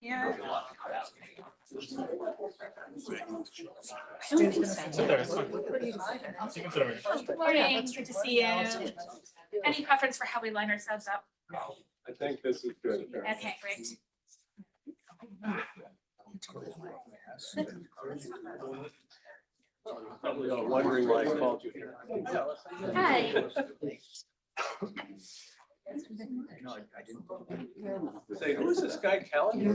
Yeah. Sit there, it's fine. You can sit over here. Good morning, good to see you. Any preference for how we line ourselves up? I think this is good. Okay, great. Probably all wondering why I called you here. Hi. Say, who is this guy, Kelly?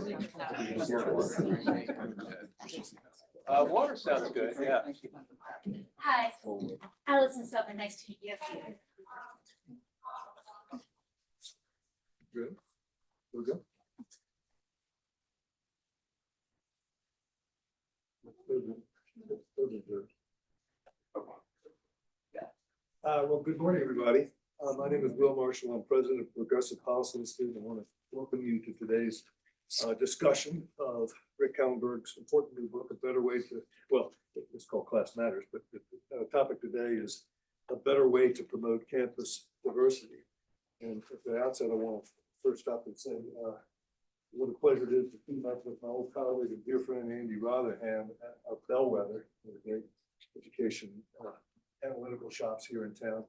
Water sounds good, yeah. Hi, Allison Silver, nice to meet you. Good. We're good. Well, good morning, everybody. My name is Will Marshall. I'm president of Progressive Policy Institute. I want to welcome you to today's discussion of Rick Kallenberg's important new book, A Better Way to, well, it's called Class Matters, but the topic today is A Better Way to Promote Campus Diversity. And at the outset, I want to first stop and say what a pleasure it is to team up with my old colleague and dear friend Andy Rotherham of Bellwether, a great education analytical shops here in town,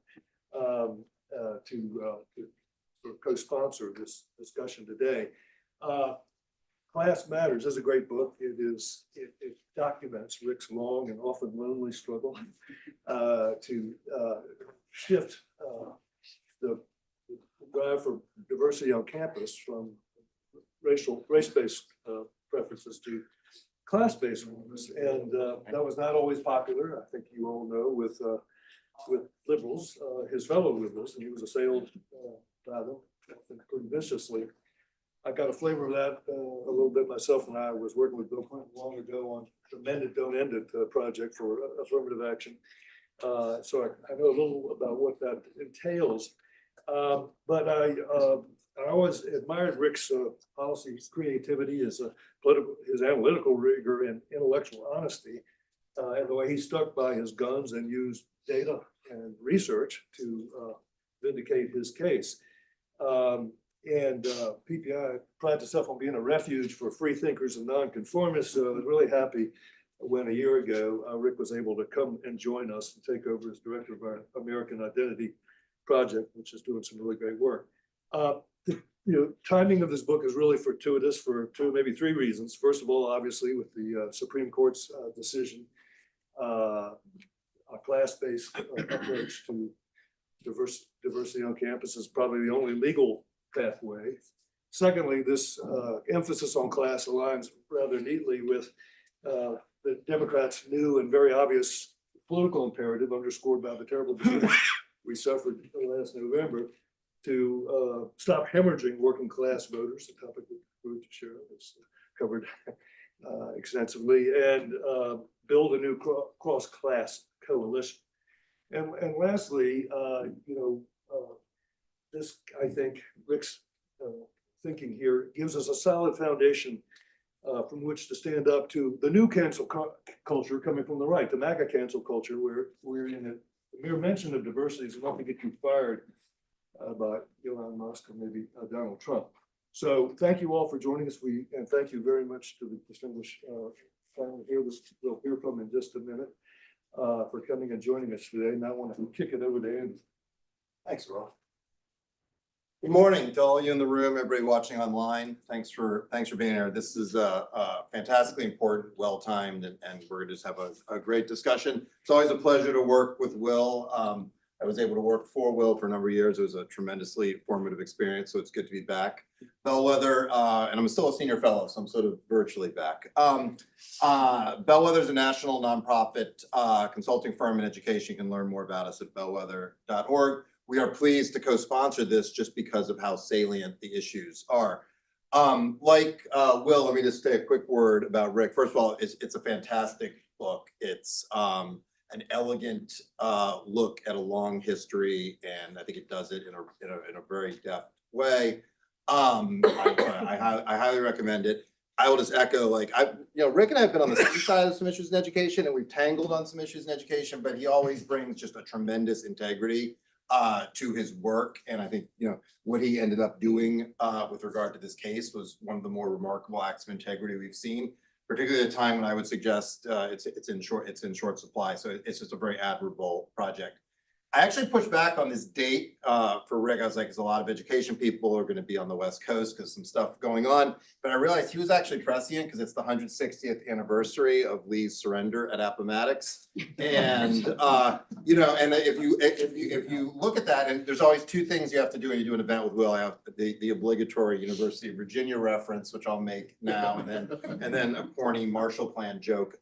to co-sponsor this discussion today. Class Matters is a great book. It documents Rick's long and often lonely struggle to shift the drive for diversity on campus from race-based preferences to class-based ones, and that was not always popular. I think you all know with liberals, his fellow liberals, and he was assailed by them pretty viciously. I got a flavor of that a little bit myself when I was working with Bill Clinton long ago on the Mend It, Don't End It project for affirmative action. So I know a little about what that entails. But I always admired Rick's policy creativity, his analytical rigor and intellectual honesty, and the way he stuck by his guns and used data and research to vindicate his case. PPI prides itself on being a refuge for free thinkers and nonconformists. So I was really happy when a year ago, Rick was able to come and join us and take over as director of our American Identity Project, which is doing some really great work. Timing of this book is really fortuitous for two, maybe three reasons. First of all, obviously, with the Supreme Court's decision, a class-based approach to diversity on campus is probably the only legal pathway. Secondly, this emphasis on class aligns rather neatly with the Democrats' new and very obvious political imperative underscored by the terrible defeat we suffered last November to stop hemorrhaging working class voters, a topic that Ruth Sheriff has covered extensively, and build a new cross-class coalition. And lastly, this, I think, Rick's thinking here gives us a solid foundation from which to stand up to the new cancel culture coming from the right, the MAGA cancel culture, where we're in it. The mere mention of diversity is enough to get you fired by Elon Musk or maybe Donald Trump. So thank you all for joining us. And thank you very much to the distinguished panel here. We'll hear from in just a minute for coming and joining us today. Now I want to kick it over to Andy. Thanks, Rob. Good morning to all you in the room, everybody watching online. Thanks for being here. This is fantastically important, well-timed, and we're gonna just have a great discussion. It's always a pleasure to work with Will. I was able to work for Will for a number of years. It was a tremendously formative experience, so it's good to be back. Bellwether, and I'm still a senior fellow, so I'm sort of virtually back. Bellwether is a national nonprofit consulting firm in education. You can learn more about us at bellwether.org. We are pleased to co-sponsor this just because of how salient the issues are. Will, let me just say a quick word about Rick. First of all, it's a fantastic book. It's an elegant look at a long history, and I think it does it in a very deft way. I highly recommend it. I will just echo, Rick and I have been on the same side of some issues in education, and we've tangled on some issues in education, but he always brings just a tremendous integrity to his work. And I think, you know, what he ended up doing with regard to this case was one of the more remarkable acts of integrity we've seen, particularly at a time when I would suggest it's in short supply. So it's just a very admirable project. I actually pushed back on this date for Rick. I was like, there's a lot of education people are going to be on the West Coast because some stuff going on. But I realized he was actually prescient because it's the 160th anniversary of Lee's surrender at Appomattox. And you know, and if you look at that, and there's always two things you have to do when you do an event with Will. I have the obligatory University of Virginia reference, which I'll make now, and then a corny Marshall Plan joke.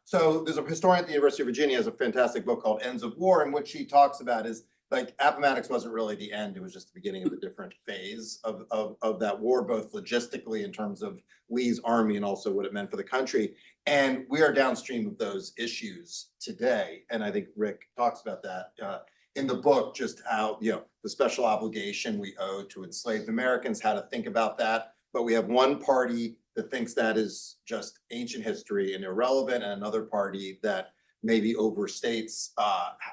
So there's a historian at the University of Virginia has a fantastic book called Ends of War, in which he talks about is like Appomattox wasn't really the end, it was just the beginning of a different phase of that war, both logistically in terms of Lee's army and also what it meant for the country. And we are downstream of those issues today. And I think Rick talks about that in the book, just how, you know, the special obligation we owe to enslaved Americans, how to think about that. But we have one party that thinks that is just ancient history and irrelevant, and another party that maybe overstates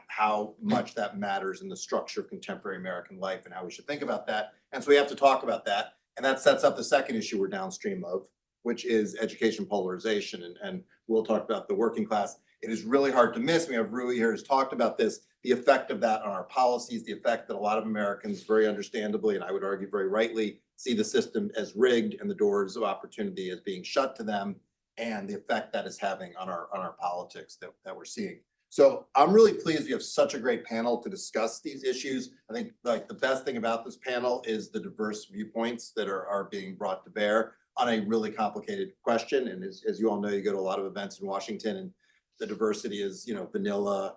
how much that matters in the structure of contemporary American life and how we should think about that. And so we have to talk about that. And that sets up the second issue we're downstream of, which is education polarization. And we'll talk about the working class. It is really hard to miss. We have Rui here who's talked about this, the effect of that on our policies, the effect that a lot of Americans very understandably, and I would argue very rightly, see the system as rigged and the doors of opportunity as being shut to them, and the effect that is having on our politics that we're seeing. So I'm really pleased we have such a great panel to discuss these issues. I think like the best thing about this panel is the diverse viewpoints that are being brought to bear on a really complicated question. And as you all know, you go to a lot of events in Washington and the diversity is, you know, vanilla,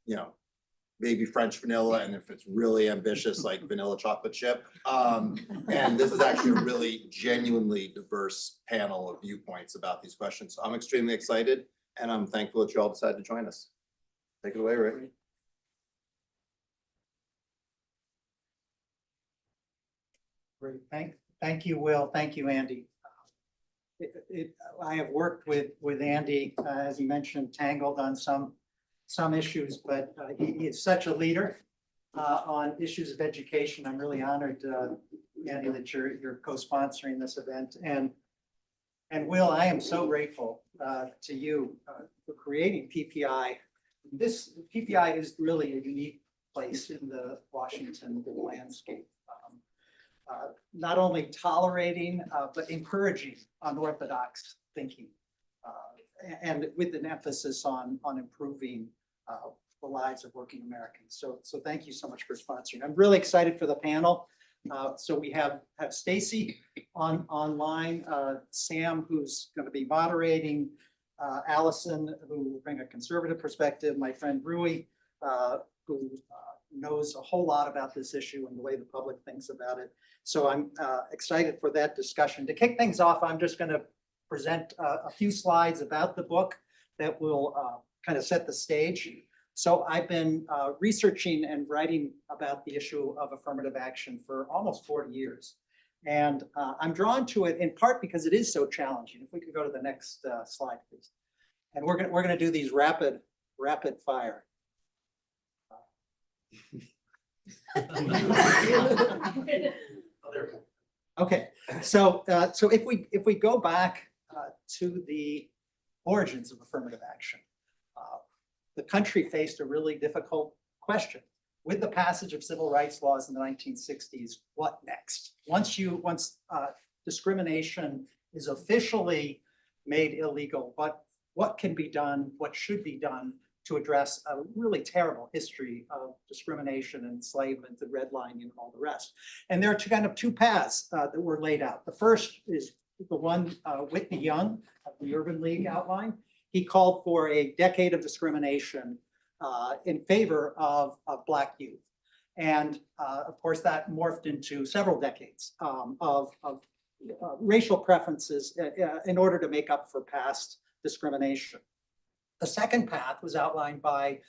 you know, maybe French vanilla, and if it's really ambitious, like vanilla chocolate chip. And this is actually a really genuinely diverse panel of viewpoints about these questions. So I'm extremely excited, and I'm thankful that you all decided to join us. Take it away, Rick. Great, thank you, Will. Thank you, Andy. I have worked with Andy, as he mentioned, tangled on some issues, but he is such a leader on issues of education. I'm really honored, Andy, that you're co-sponsoring this event. And Will, I am so grateful to you for creating PPI. This PPI is really a unique place in the Washington landscape. Not only tolerating, but encouraging unorthodox thinking, and with an emphasis on improving the lives of working Americans. So thank you so much for sponsoring. I'm really excited for the panel. So we have Stacy online, Sam, who's going to be moderating, Allison, who will bring a conservative perspective, my friend Rui, who knows a whole lot about this issue and the way the public thinks about it. So I'm excited for that discussion. To kick things off, I'm just going to present a few slides about the book that will kind of set the stage. So I've been researching and writing about the issue of affirmative action for almost 40 years. And I'm drawn to it in part because it is so challenging. If we could go to the next slide, please. And we're gonna do these rapid fire. Okay, so if we go back to the origins of affirmative action, the country faced a really difficult question. With the passage of civil rights laws in the 1960s, what next? Once discrimination is officially made illegal, what can be done, what should be done to address a really terrible history of discrimination and enslavement and redlining and all the rest? And there are two paths that were laid out. The first is the one Whitney Young of the Urban League outlined. He called for a decade of discrimination in favor of Black youth. And of course, that morphed into several decades of racial preferences in order to make up for past discrimination. The second path was outlined by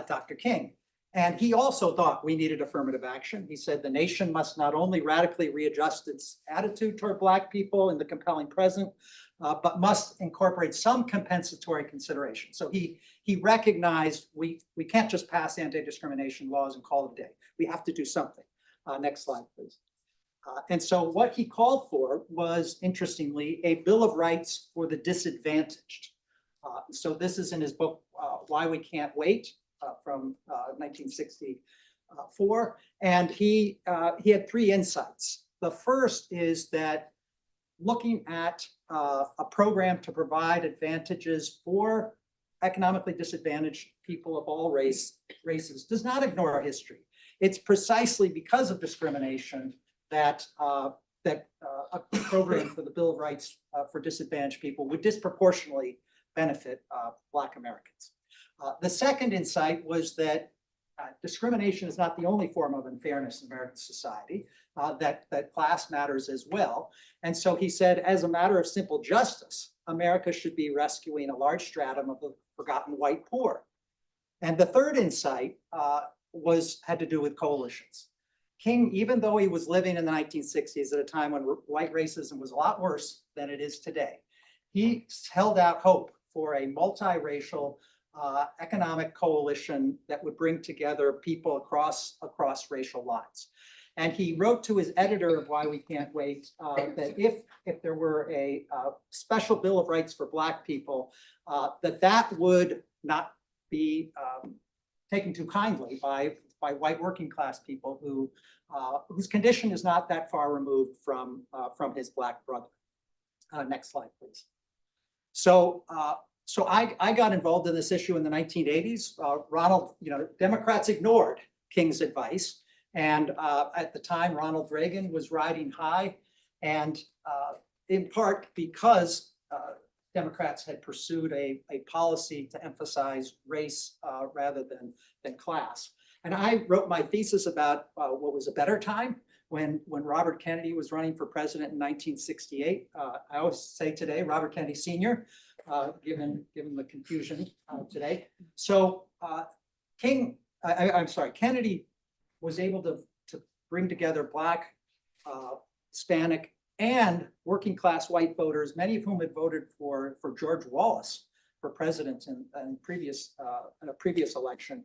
Dr. King. And he also thought we needed affirmative action. He said the nation must not only radically readjust its attitude toward Black people in the compelling present, but must incorporate some compensatory consideration. So he he recognized we can't just pass anti-discrimination laws and call it a day. We have to do something. Next slide, please. And so what he called for was, interestingly, a Bill of Rights for the disadvantaged. So this is in his book, Why We Can't Wait, from 1964. And he had three insights. The first is that looking at a program to provide advantages for economically disadvantaged people of all races does not ignore our history. It's precisely because of discrimination that a program for the Bill of Rights for disadvantaged people would disproportionately benefit Black Americans. The second insight was that discrimination is not the only form of unfairness in American society, that class matters as well. And so he said, as a matter of simple justice, America should be rescuing a large stratum of the forgotten white poor. And the third insight had to do with coalitions. King, even though he was living in the 1960s at a time when white racism was a lot worse than it is today, he held out hope for a multiracial economic coalition that would bring together people across racial lines. And he wrote to his editor of Why We Can't Wait that if there were a special Bill of Rights for Black people, that would not be taken too kindly by white working class people whose condition is not that far removed from his Black brother. Next slide, please. So I got involved in this issue in the 1980s. Democrats ignored King's advice. And at the time, Ronald Reagan was riding high, and in part because Democrats had pursued a policy to emphasize race rather than class. And I wrote my thesis about what was a better time when Robert Kennedy was running for president in 1968. I always say today, Robert Kennedy Sr., given the confusion today. So Kennedy was able to bring together Black, Hispanic, and working class white voters, many of whom had voted for George Wallace for president in a previous election,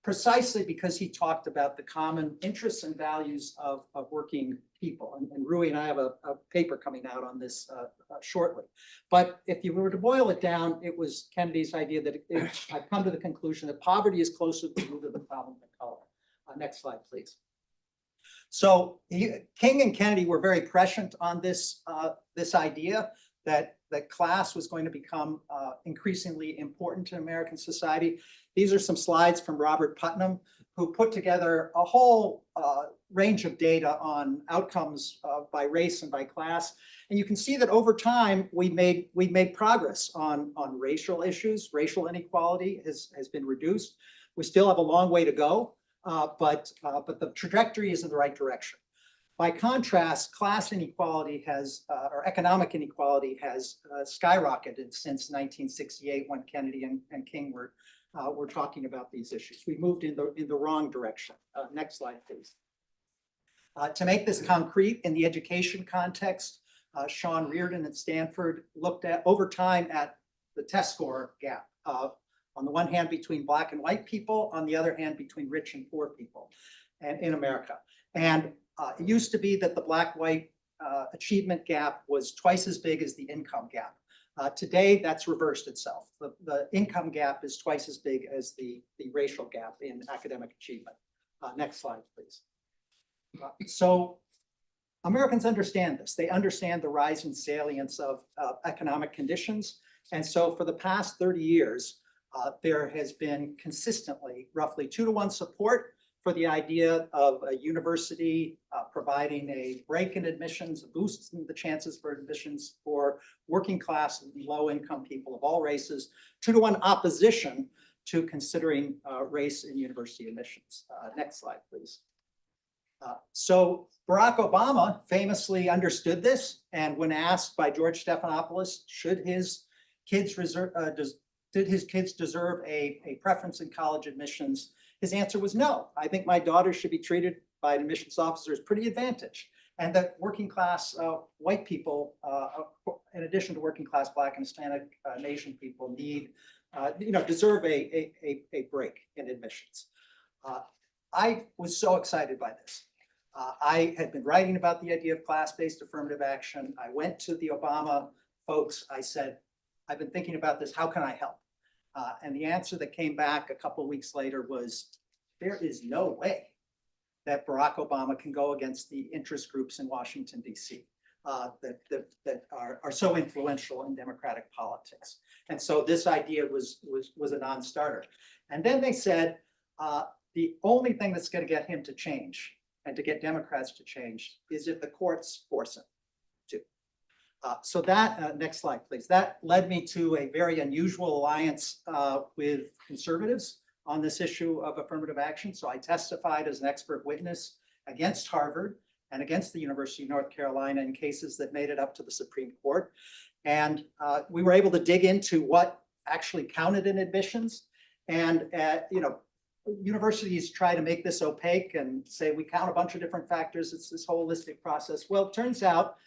precisely because he talked about the common interests and values of working people. And Rui and I have a paper coming out on this shortly. But if you were to boil it down, it was Kennedy's idea that I've come to the conclusion that poverty is closer to the root of the problem than color. Next slide, please. So King and Kennedy were very prescient on this idea that class was going to become increasingly important to American society. These are some slides from Robert Putnam, who put together a whole range of data on outcomes by race and by class. And you can see that over time, we made progress on racial issues. Racial inequality has been reduced. We still have a long way to go. But the trajectory is in the right direction. By contrast, class inequality or economic inequality has skyrocketed since 1968 when Kennedy and King were talking about these issues. We moved in the wrong direction. Next slide, please. To make this concrete in the education context, Sean Reardon at Stanford looked at over time at the test score gap. On the one hand, between Black and white people, on the other hand, between rich and poor people in America. And it used to be that the Black-white achievement gap was twice as big as the income gap. Today, that's reversed itself. The income gap is twice as big as the racial gap in academic achievement. Next slide, please. So Americans understand this. They understand the rising salience of economic conditions. And so for the past 30 years, there has been consistently roughly 2-to-1 support for the idea of a university providing a break in admissions, a boost in the chances for admissions for working class and low income people of all races, 2-to-1 opposition to considering race in university admissions. Next slide, please. So Barack Obama famously understood this, and when asked by George Stephanopoulos, did his kids deserve a preference in college admissions? His answer was no. I think my daughter should be treated by an admissions officer as pretty advantaged, and that working class white people, in addition to working class Black and Hispanic and Asian people, need deserve a break in admissions. I was so excited by this. I had been writing about the idea of class-based affirmative action. I went to the Obama folks. I said, I've been thinking about this. How can I help? And the answer that came back a couple of weeks later was, there is no way that Barack Obama can go against the interest groups in Washington, D.C. That are so influential in Democratic politics. And so this idea was a non-starter. And then they said, the only thing that's going to get him to change and to get Democrats to change is if the courts force him to. So that, next slide, please. That led me to a very unusual alliance with conservatives on this issue of affirmative action. So I testified as an expert witness against Harvard and against the University of North Carolina in cases that made it up to the Supreme Court. And we were able to dig into what actually counted in admissions. And, universities try to make this opaque and say we count a bunch of different factors. It's this holistic process. Well, it turns out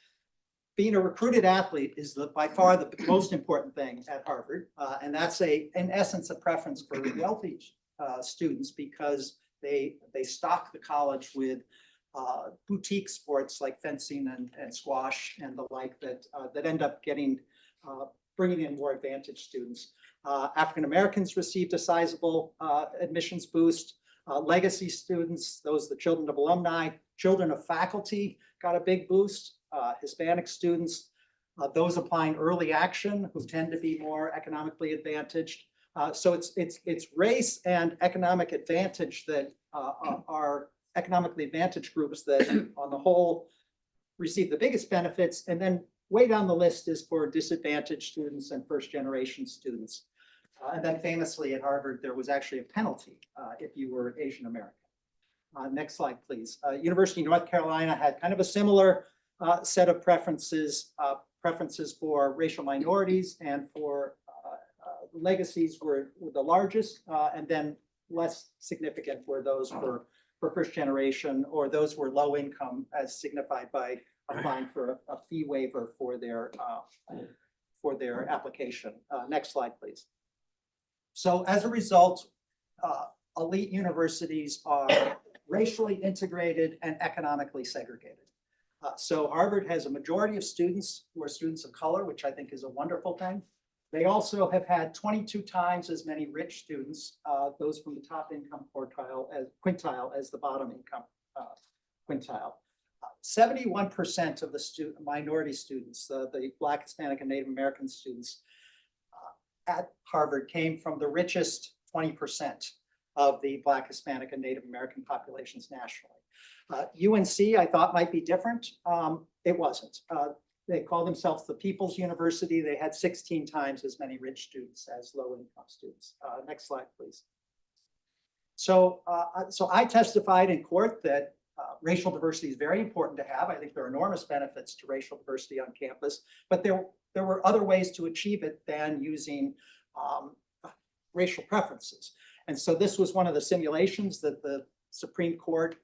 being a recruited athlete is by far the most important thing at Harvard. And that's in essence, a preference for wealthy students because they stock the college with boutique sports like fencing and squash and the like that end up bringing in more advantaged students. African Americans received a sizable admissions boost. Legacy students, the children of alumni, children of faculty got a big boost. Hispanic students, those applying early action who tend to be more economically advantaged. So it's race and economic advantage that are economically advantaged groups that on the whole receive the biggest benefits. And then way down the list is for disadvantaged students and first generation students. And then famously at Harvard, there was actually a penalty if you were Asian American. Next slide, please. University of North Carolina had kind of a similar set of preferences for racial minorities and for legacies were the largest, and then less significant were those for first generation or those who were low income as signified by applying for a fee waiver for their application. Next slide, please. So as a result, elite universities are racially integrated and economically segregated. So Harvard has a majority of students who are students of color, which I think is a wonderful thing. They also have had 22 times as many rich students, those from the top income quintile as the bottom income quintile. 71% of the minority students, the Black, Hispanic, and Native American students at Harvard came from the richest 20% of the Black, Hispanic, and Native American populations nationally. UNC, I thought might be different. It wasn't. They call themselves the People's University. They had 16 times as many rich students as low-income students. Next slide, please. So I testified in court that racial diversity is very important to have. I think there are enormous benefits to racial diversity on campus, but there were other ways to achieve it than using racial preferences. And so this was one of the simulations that the Supreme Court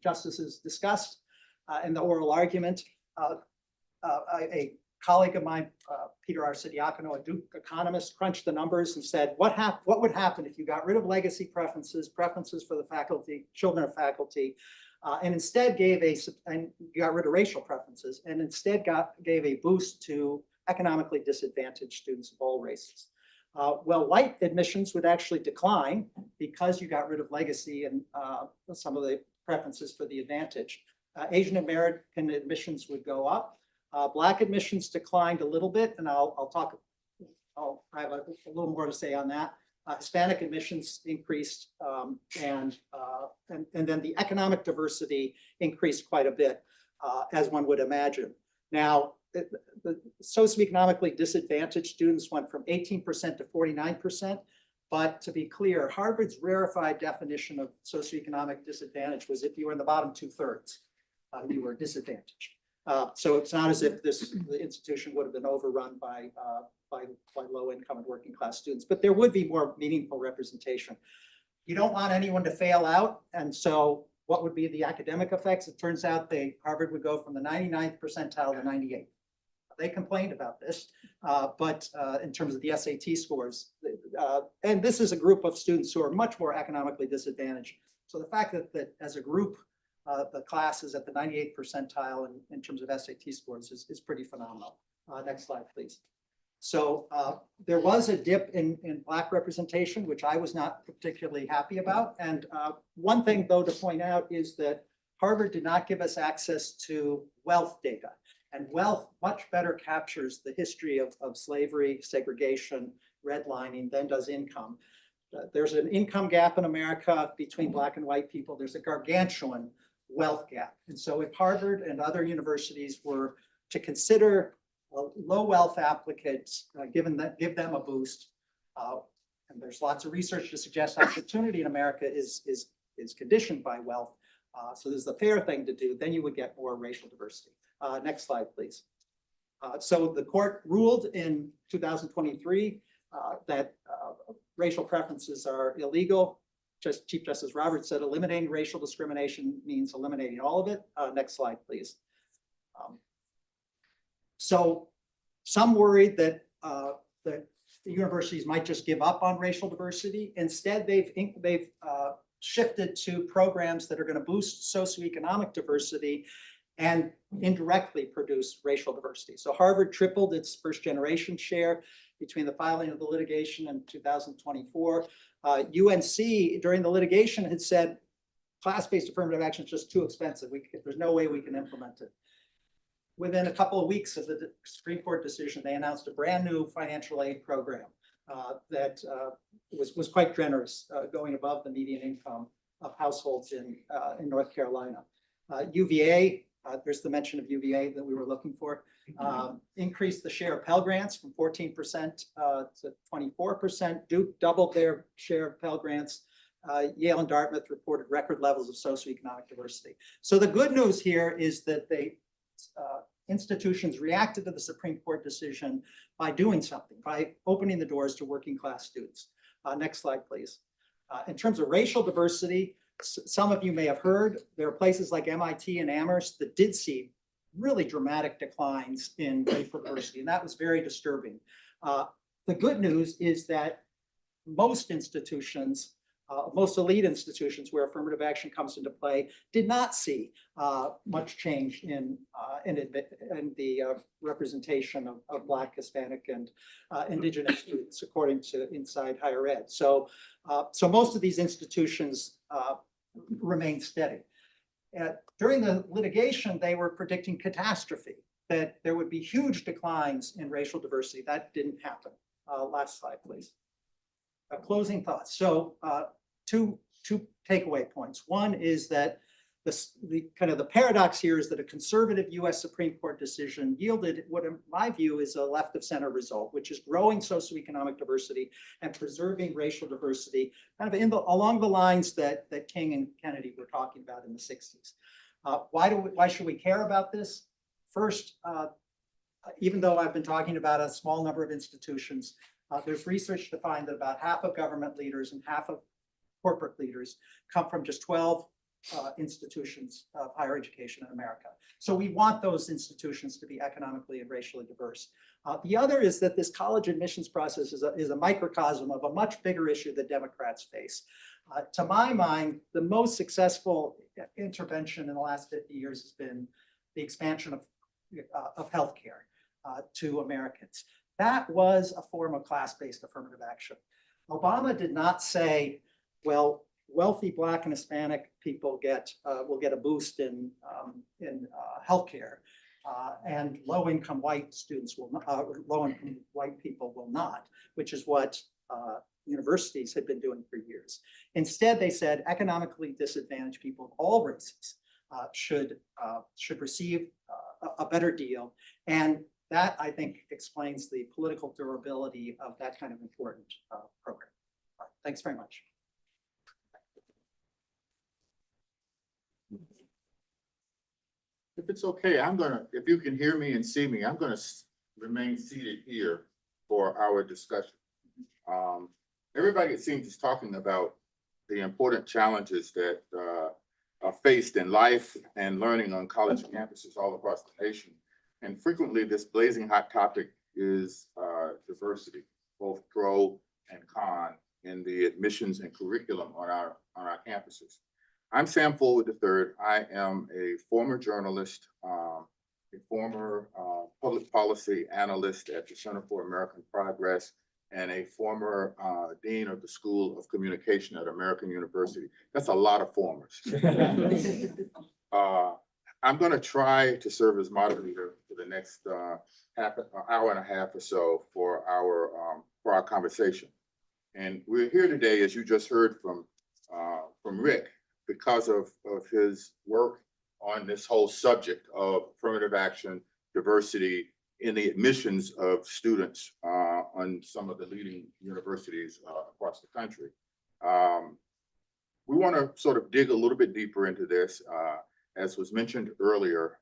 justices discussed in the oral argument. A colleague of mine, Peter Arcidiacono, a Duke economist, crunched the numbers and said, what would happen if you got rid of legacy preferences for the faculty, children of faculty, and instead got rid of racial preferences, and instead gave a boost to economically disadvantaged students of all races. Well, white admissions would actually decline because you got rid of legacy and some of the preferences for the advantage. Asian American admissions would go up. Black admissions declined a little bit, and I have a little more to say on that. Hispanic admissions increased, and then the economic diversity increased quite a bit, as one would imagine. Now, the socioeconomically disadvantaged students went from 18% to 49%. But to be clear, Harvard's rarefied definition of socioeconomic disadvantage was if you were in the bottom 2/3, you were disadvantaged. So it's not as if the institution would have been overrun by low income and working class students, but there would be more meaningful representation. You don't want anyone to fail out. And so what would be the academic effects? It turns out Harvard would go from the 99th percentile to 98th They complained about this, but in terms of the SAT scores, and this is a group of students who are much more economically disadvantaged. So the fact that as a group, the class is at the 98th percentile in terms of SAT scores is pretty phenomenal. Next slide, please. So there was a dip in Black representation, which I was not particularly happy about. And one thing, though, to point out is that Harvard did not give us access to wealth data. And wealth much better captures the history of slavery, segregation, redlining than does income. There's an income gap in America between Black and white people. There's a gargantuan wealth gap. And so if Harvard and other universities were to consider low wealth applicants, give them a boost, and there's lots of research to suggest opportunity in America is conditioned by wealth. So this is the fair thing to do, then you would get more racial diversity. Next slide, please. So the court ruled in 2023 that racial preferences are illegal. Chief Justice Roberts said eliminating racial discrimination means eliminating all of it. Next slide, please. So some worried that the universities might just give up on racial diversity. Instead, they've shifted to programs that are going to boost socioeconomic diversity and indirectly produce racial diversity. So Harvard tripled its first generation share between the filing of the litigation in 2024. UNC during the litigation had said class-based affirmative action is just too expensive. There's no way we can implement it. Within a couple of weeks of the Supreme Court decision, they announced a brand new financial aid program that was quite generous, going above the median income of households in North Carolina. UVA, there's the mention of UVA that we were looking for, increased the share of Pell Grants from 14% to 24%. Duke doubled their share of Pell Grants. Yale and Dartmouth reported record levels of socioeconomic diversity. So the good news here is that institutions reacted to the Supreme Court decision by doing something, by opening the doors to working class students. Next slide, please. In terms of racial diversity, some of you may have heard, there are places like MIT and Amherst that did see really dramatic declines in racial diversity, and that was very disturbing. The good news is that most institutions, most elite institutions where affirmative action comes into play, did not see much change in the representation of Black, Hispanic, and Indigenous students, according to Inside Higher Ed. So most of these institutions remain steady. During the litigation, they were predicting catastrophe, that there would be huge declines in racial diversity. That didn't happen. Last slide, please. Closing thoughts. So two takeaway points. One is that the paradox here is that a conservative US Supreme Court decision yielded what in my view is a left of center result, which is growing socioeconomic diversity and preserving racial diversity, kind of along the lines that King and Kennedy were talking about in the 60s. Why should we care about this? First, even though I've been talking about a small number of institutions, there's research to find that about half of government leaders and half of corporate leaders come from just 12 institutions of higher education in America. So we want those institutions to be economically and racially diverse. The other is that this college admissions process is a microcosm of a much bigger issue that Democrats face. To my mind, the most successful intervention in the last 50 years has been the expansion of healthcare to Americans. That was a form of class-based affirmative action. Obama did not say, well, wealthy Black and Hispanic people will get a boost in healthcare, and low-income white students will not, low-income white people will not, which is what universities had been doing for years. Instead, they said economically disadvantaged people of all races should receive a better deal, and that I think explains the political durability of that kind of important program. All right, thanks very much. If it's okay, if you can hear me and see me, I'm gonna remain seated here for our discussion. Everybody, it seems, is talking about the important challenges that are faced in life and learning on college campuses all across the nation. And frequently, this blazing hot topic is diversity, both pro and con in the admissions and curriculum on our campuses. I'm Sam Fullwood III. I am a former journalist, a former public policy analyst at the Center for American Progress, and a former dean of the School of Communication at American University. That's a lot of formers. I'm going to try to serve as moderator for the next hour and a half or so for our conversation. And we're here today, as you just heard from Rick, because of his work on this whole subject of affirmative action, diversity in the admissions of students on some of the leading universities across the country. We want to sort of dig a little bit deeper into this. As was mentioned earlier,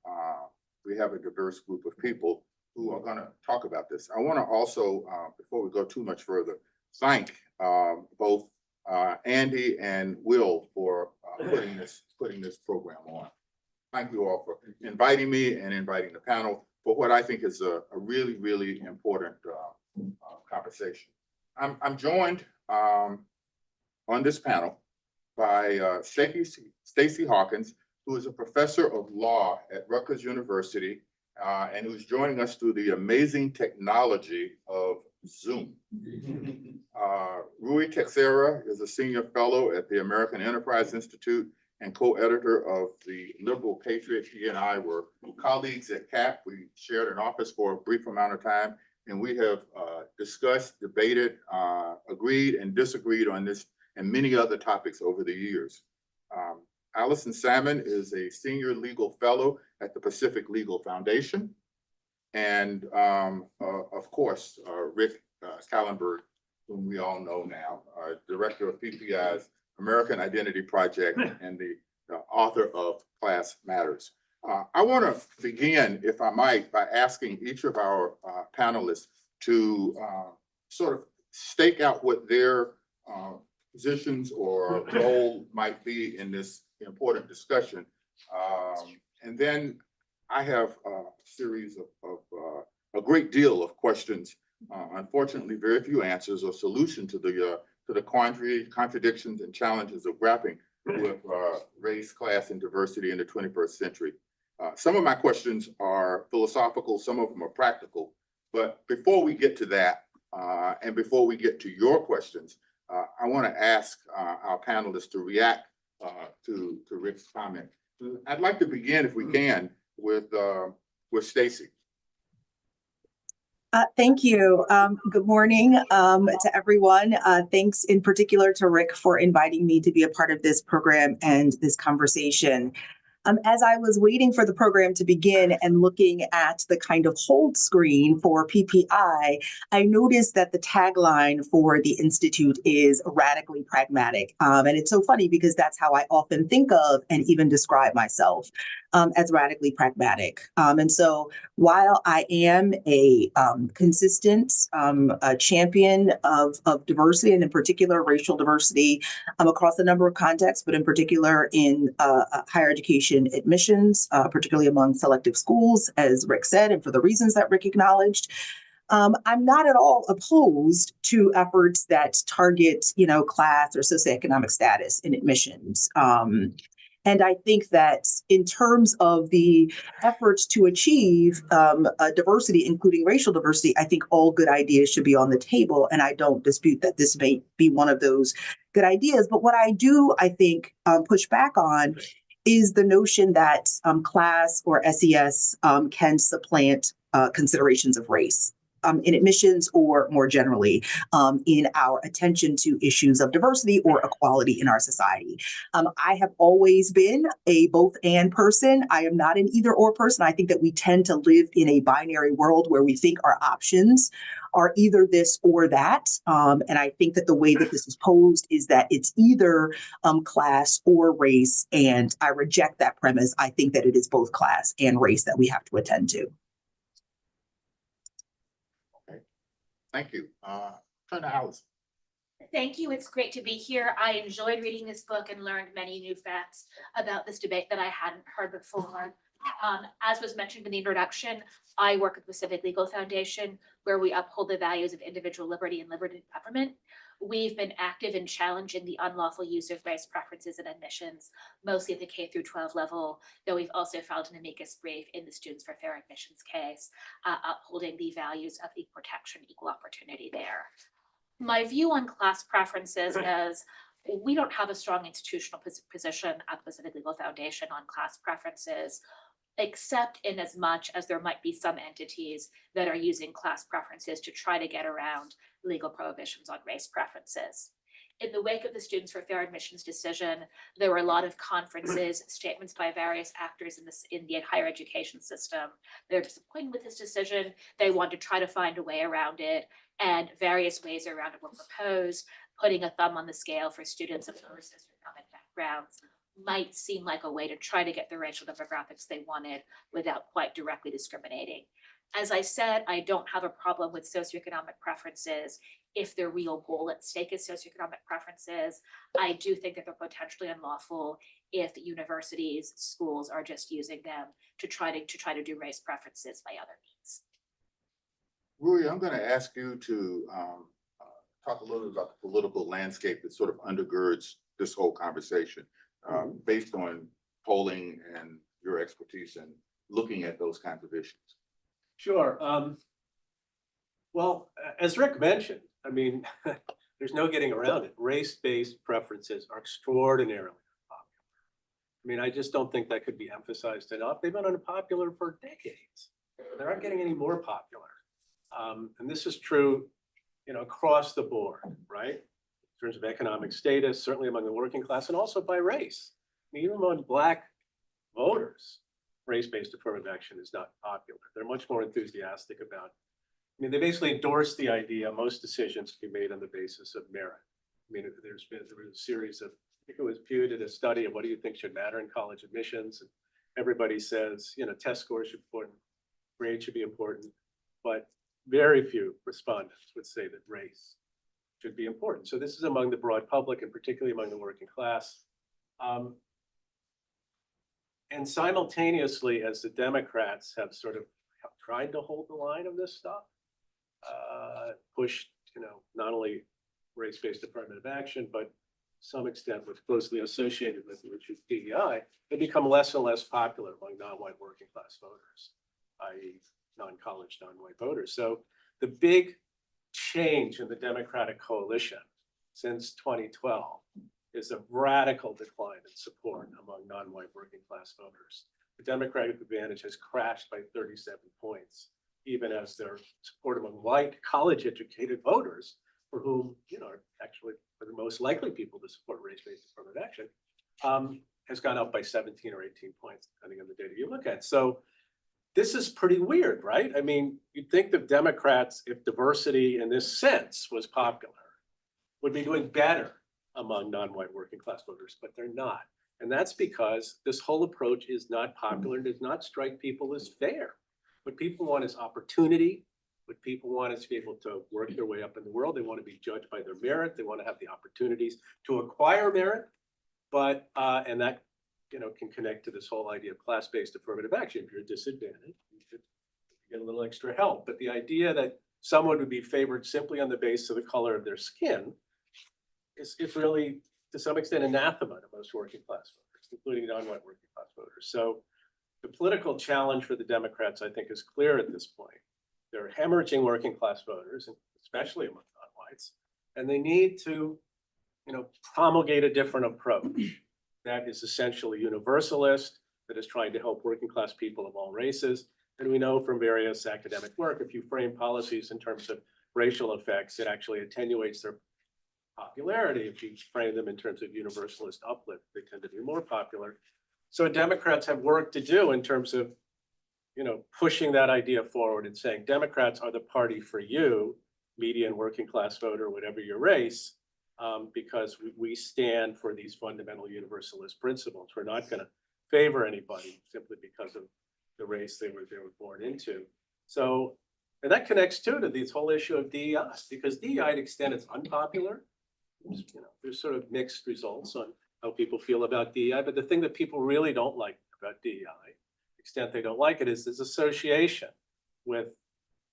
we have a diverse group of people who are going to talk about this. I want to also, before we go too much further, thank both Andy and Will for putting this program on. Thank you all for inviting me and inviting the panel for what I think is a really, really important conversation. I'm joined on this panel by Stacey Hawkins, who is a professor of law at Rutgers University, and who's joining us through the amazing technology of Zoom. Rui Teixeira is a senior fellow at the American Enterprise Institute and co-editor of the Liberal Patriot. He and I were colleagues at CAP. We shared an office for a brief amount of time, and we have discussed, debated, agreed, and disagreed on this and many other topics over the years. Allison Salmon is a senior legal fellow at the Pacific Legal Foundation. And of course, Rick Kallenberg, whom we all know now, director of PPI's American Identity Project and the author of Class Matters. I want to begin, if I might, by asking each of our panelists to sort of stake out what their positions or role might be in this important discussion. And then I have a series of a great deal of questions. Unfortunately, very few answers or solution to the quandary, contradictions, and challenges of grappling with race, class, and diversity in the 21st century. Some of my questions are philosophical, some of them are practical. But before we get to that, and before we get to your questions, I want to ask our panelists to react to Rick's comment. I'd like to begin, if we can, with Stacey. Thank you. Good morning to everyone. Thanks in particular to Rick for inviting me to be a part of this program and this conversation. As I was waiting for the program to begin and looking at the kind of hold screen for PPI, I noticed that the tagline for the Institute is radically pragmatic. And it's so funny because that's how I often think of and even describe myself, as radically pragmatic. And so while I am a consistent champion of diversity, and in particular racial diversity across a number of contexts, but in particular in higher education admissions, particularly among selective schools, as Rick said, and for the reasons that Rick acknowledged, I'm not at all opposed to efforts that target, class or socioeconomic status in admissions. And I think that in terms of the efforts to achieve diversity, including racial diversity, I think all good ideas should be on the table. And I don't dispute that this may be one of those good ideas. But what I do, I think, push back on is the notion that class or SES can supplant considerations of race. In admissions or more generally in our attention to issues of diversity or equality in our society. I have always been a both and person. I am not an either or person. I think that we tend to live in a binary world where we think our options are either this or that. And I think that the way that this is posed is that it's either class or race. And I reject that premise. I think that it is both class and race that we have to attend to. Thank you. Turn to Allison. Thank you. It's great to be here. I enjoyed reading this book and learned many new facts about this debate that I hadn't heard before. As was mentioned in the introduction, I work at the Civic Legal Foundation, where we uphold the values of individual liberty and liberty of government. We've been active in challenging the unlawful use of race preferences in admissions, mostly at the K through 12 level, though we've also filed an amicus brief in the Students for Fair Admissions case, upholding the values of equal protection, equal opportunity there. My view on class preferences is we don't have a strong institutional position at the Pacific Legal Foundation on class preferences, except in as much as there might be some entities that are using class preferences to try to get around legal prohibitions on race preferences. In the wake of the Students for Fair Admissions decision, there were a lot of conferences, statements by various actors in the higher education system. They're disappointed with this decision. They want to try to find a way around it, and various ways around it were proposed. Putting a thumb on the scale for students of lower socioeconomic backgrounds might seem like a way to try to get the racial demographics they wanted without quite directly discriminating. As I said, I don't have a problem with socioeconomic preferences if the real goal at stake is socioeconomic preferences. I do think that they're potentially unlawful if universities, schools are just using them to try to do race preferences by other means. Rui, I'm gonna ask you to talk a little bit about the political landscape that sort of undergirds this whole conversation, based on polling and your expertise in looking at those kinds of issues. Sure. Well, as Rick mentioned, I mean, there's no getting around it. Race-based preferences are extraordinarily unpopular. I mean, I just don't think that could be emphasized enough. They've been unpopular for decades. They aren't getting any more popular. And this is true, across the board, right? In terms of economic status, certainly among the working class, and also by race. I mean, even among Black voters, race-based affirmative action is not popular. They're much more enthusiastic about, they basically endorse the idea most decisions can be made on the basis of merit. I mean, there was a series of, I think it was Pew did a study of what do you think should matter in college admissions, and everybody says, test scores should be important, grades should be important, but very few respondents would say that race should be important. So this is among the broad public and particularly among the working class. And simultaneously, as the Democrats have sort of tried to hold the line of this stuff, pushed, not only race-based affirmative action, but to some extent what's closely associated with which is DEI, they become less and less popular among non-white working class voters, i.e. non-college, non-white voters. So the big change in the Democratic coalition since 2012 is a radical decline in support among non-white working class voters. The Democratic advantage has crashed by 37 points, even as their support among white college-educated voters, for whom, are actually the most likely people to support race-based affirmative action, has gone up by 17 or 18 points, depending on the data you look at. So this is pretty weird, right? I mean, you'd think that Democrats, if diversity in this sense was popular, would be doing better among non-white working class voters, but they're not. And that's because this whole approach is not popular and does not strike people as fair. What people want is opportunity. What people want is to be able to work their way up in the world. They want to be judged by their merit. They want to have the opportunities to acquire merit. But, and that, can connect to this whole idea of class-based affirmative action. If you're disadvantaged, you should get a little extra help. But the idea that someone would be favored simply on the basis of the color of their skin is really, to some extent, anathema to most working class voters, including non-white working class voters. So the political challenge for the Democrats, I think, is clear at this point. They're hemorrhaging working class voters, especially among non-whites, and they need to, promulgate a different approach that is essentially universalist, that is trying to help working class people of all races. And we know from various academic work, if you frame policies in terms of racial effects, it actually attenuates their popularity. If you frame them in terms of universalist uplift, they tend to be more popular. So Democrats have work to do in terms of, pushing that idea forward and saying Democrats are the party for you, median working class voter, whatever your race, because we stand for these fundamental universalist principles. We're not going to favor anybody simply because of the race they were born into. So, and that connects too to this whole issue of DEI, because DEI, to the extent it's unpopular, there's sort of mixed results on how people feel about DEI. But the thing that people really don't like about DEI extent they don't like it, is this association with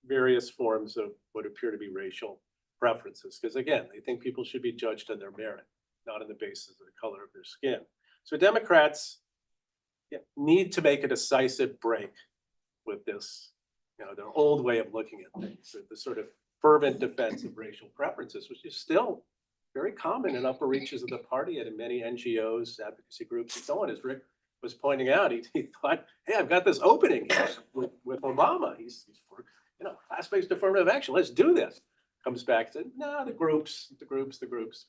various forms of what appear to be racial preferences. Because again, they think people should be judged on their merit, not on the basis of the color of their skin. So Democrats need to make a decisive break with this, their old way of looking at things, the sort of fervent defense of racial preferences, which is still very common in upper reaches of the party and in many NGOs, advocacy groups, and so on. As Rick was pointing out, he thought, hey, I've got this opening here with Obama. He's for, class-based affirmative action. Let's do this. Comes back to, no, the groups,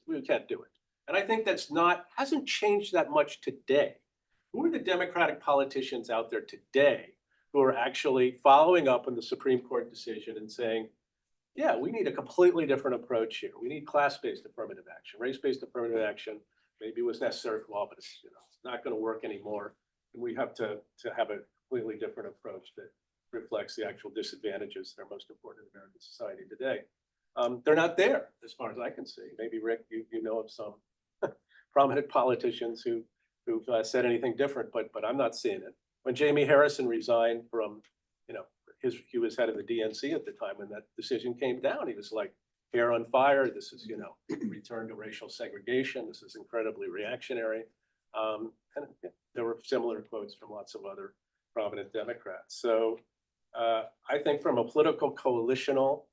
we can't do it. And I think hasn't changed that much today. Who are the Democratic politicians out there today who are actually following up on the Supreme Court decision and saying, yeah, we need a completely different approach here. We need class-based affirmative action, race-based affirmative action. Maybe it was necessary for a while, but it's not going to work anymore. And we have to have a completely different approach that reflects the actual disadvantages that are most important in American society today. They're not there, as far as I can see. Maybe Rick, you know of some prominent politicians who've said anything different, but I'm not seeing it. When Jamie Harrison resigned from, he was head of the DNC at the time when that decision came down. He was like, hair on fire. This is, return to racial segregation. This is incredibly reactionary. And there were similar quotes from lots of other prominent Democrats. So I think from a political coalitional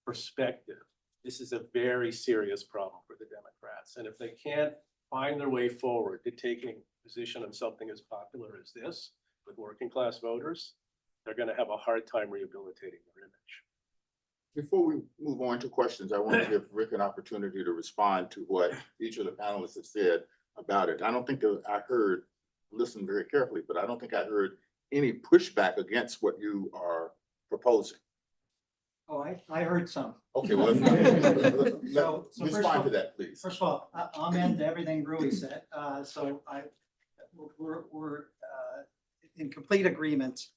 perspective, this is a very serious problem for the Democrats. And if they can't find their way forward to taking a position on something as popular as this with working class voters, they're going to have a hard time rehabilitating their image. Before we move on to questions, I want to give Rick an opportunity to respond to what each of the panelists have said about it. I don't think I heard, listen very carefully, but I don't think I heard any pushback against what you are proposing. Oh, I heard some. Okay, well, So first of respond all- to that, please. First of all, amen to everything Rui said. We're in complete agreement.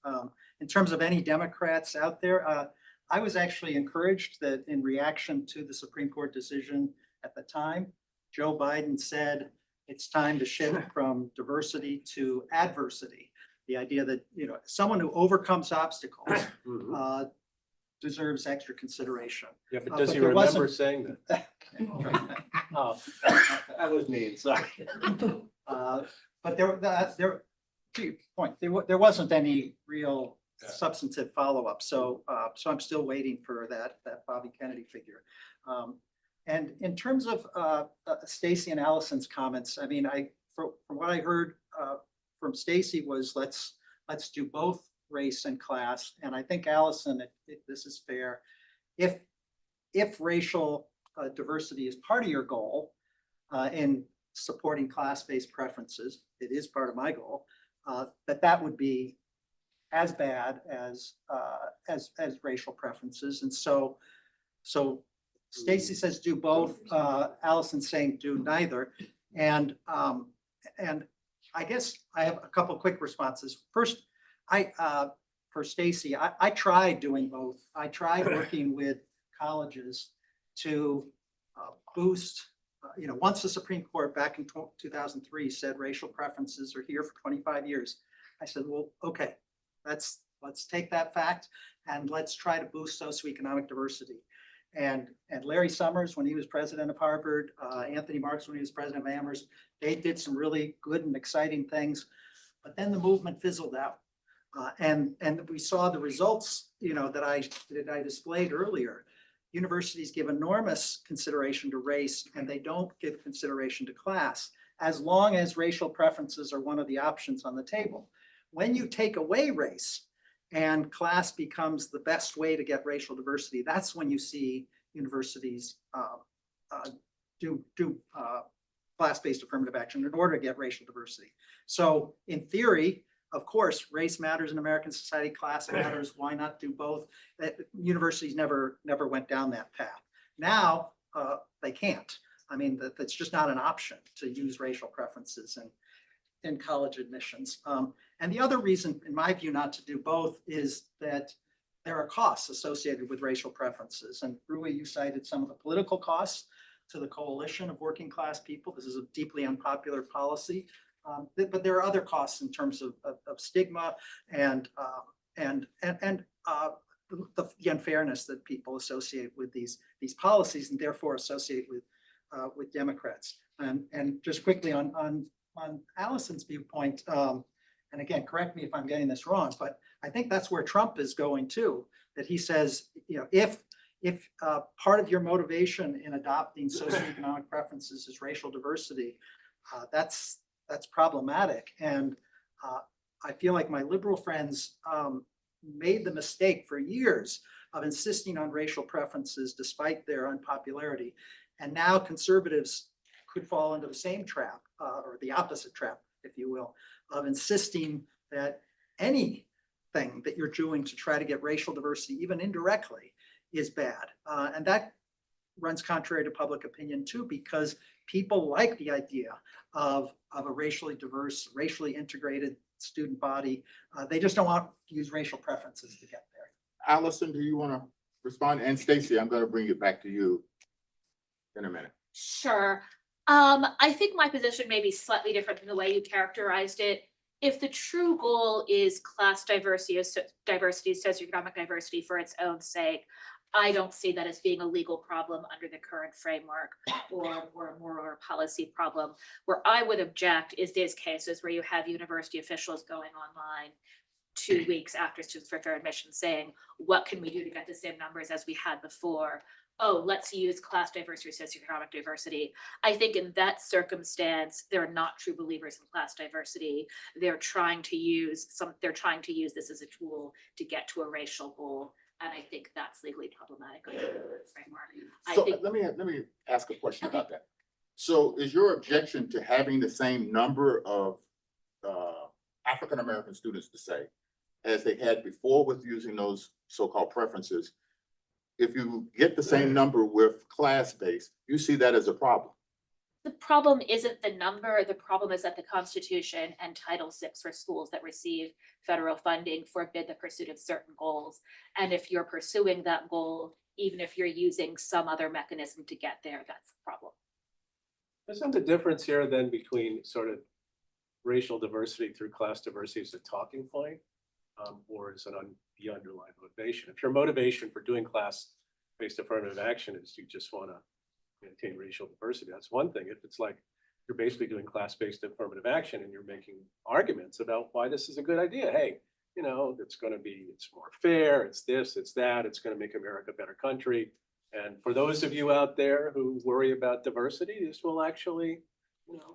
In terms of any Democrats out there, I was actually encouraged that in reaction to the Supreme Court decision at the time, Joe Biden said it's time to shift from diversity to adversity. The idea that, someone who overcomes obstacles deserves extra consideration. Yeah, but does But he there remember wasn't- saying that? Oh, that was mean, sorry. But to your point, there wasn't any real Yeah. substantive follow-up. So I'm still waiting for that Bobby Kennedy figure. And in terms of Stacey and Allison's comments, I mean, from what I heard from Stacey was let's do both race and class. And I think Allison, if this is fair, if racial diversity is part of your goal in supporting class-based preferences, it is part of my goal, that would be as bad as racial preferences. And so Stacey says do both, Allison's saying do neither. And I guess I have a couple quick responses. First, for Stacey, I tried doing both. I tried working with colleges to boost, once the Supreme Court back in 2003 said racial preferences are here for 25 years, I said, well, okay, let's take that fact and let's try to boost socioeconomic diversity. And Larry Summers, when he was president of Harvard, Anthony Marks, when he was president of Amherst, they did some really good and exciting things. But then the movement fizzled out. And we saw the results, that I displayed earlier. Universities give enormous consideration to race and they don't give consideration to class, as long as racial preferences are one of the options on the table. When you take away race and class becomes the best way to get racial diversity, that's when you see universities do class-based affirmative action in order to get racial diversity. So in theory, of course, race matters in American society, class matters. Why not do both? Universities never went down that path. Now they can't. I mean, that's just not an option to use racial preferences in college admissions. And the other reason, in my view, not to do both is that there are costs associated with racial preferences. And Rui, you cited some of the political costs to the coalition of working class people. This is a deeply unpopular policy. But there are other costs in terms of stigma and the unfairness that people associate with these policies and therefore associate with Democrats. And just quickly on Allison's viewpoint, and again, correct me if I'm getting this wrong, but I think that's where Trump is going too, that he says, if part of your motivation in adopting socioeconomic preferences is racial diversity, that's problematic. And I feel like my liberal friends made the mistake for years of insisting on racial preferences despite their unpopularity. And now conservatives could fall into the same trap, or the opposite trap, if you will, of insisting that anything that you're doing to try to get racial diversity, even indirectly, is bad. And that runs contrary to public opinion too, because people like the idea of a racially diverse, racially integrated student body. They just don't want to use racial preferences to get there. Allison, do you want to respond? And Stacy, I'm going to bring it back to you in a minute. Sure. I think my position may be slightly different than the way you characterized it. If the true goal is class diversity, socioeconomic diversity for its own sake, I don't see that as being a legal problem under the current framework or a moral or policy problem. Where I would object is these cases where you have university officials going online 2 weeks after students for fair admission saying, what can we do to get the same numbers as we had before? Oh, let's use class diversity or socioeconomic diversity. I think in that circumstance, they're not true believers in class diversity. They're trying to use this as a tool to get to a racial goal. And I think that's legally problematic under the framework. So let me ask a question about that. So is your objection to having the same number of African-American students, to say, as they had before with using those so-called preferences, if you get the same number with class-based, you see that as a problem? The problem isn't the number. The problem is that the Constitution and Title VI for schools that receive federal funding forbid the pursuit of certain goals. And if you're pursuing that goal, even if you're using some other mechanism to get there, that's the problem. Isn't the difference here then between sort of racial diversity through class diversity as a talking point, or is it on the underlying motivation? If your motivation for doing class-based affirmative action is you just want to maintain racial diversity, that's one thing. If it's like you're basically doing class-based affirmative action and you're making arguments about why this is a good idea, hey, it's more fair, it's this, it's that, it's going to make America a better country. And for those of you out there who worry about diversity, this will actually,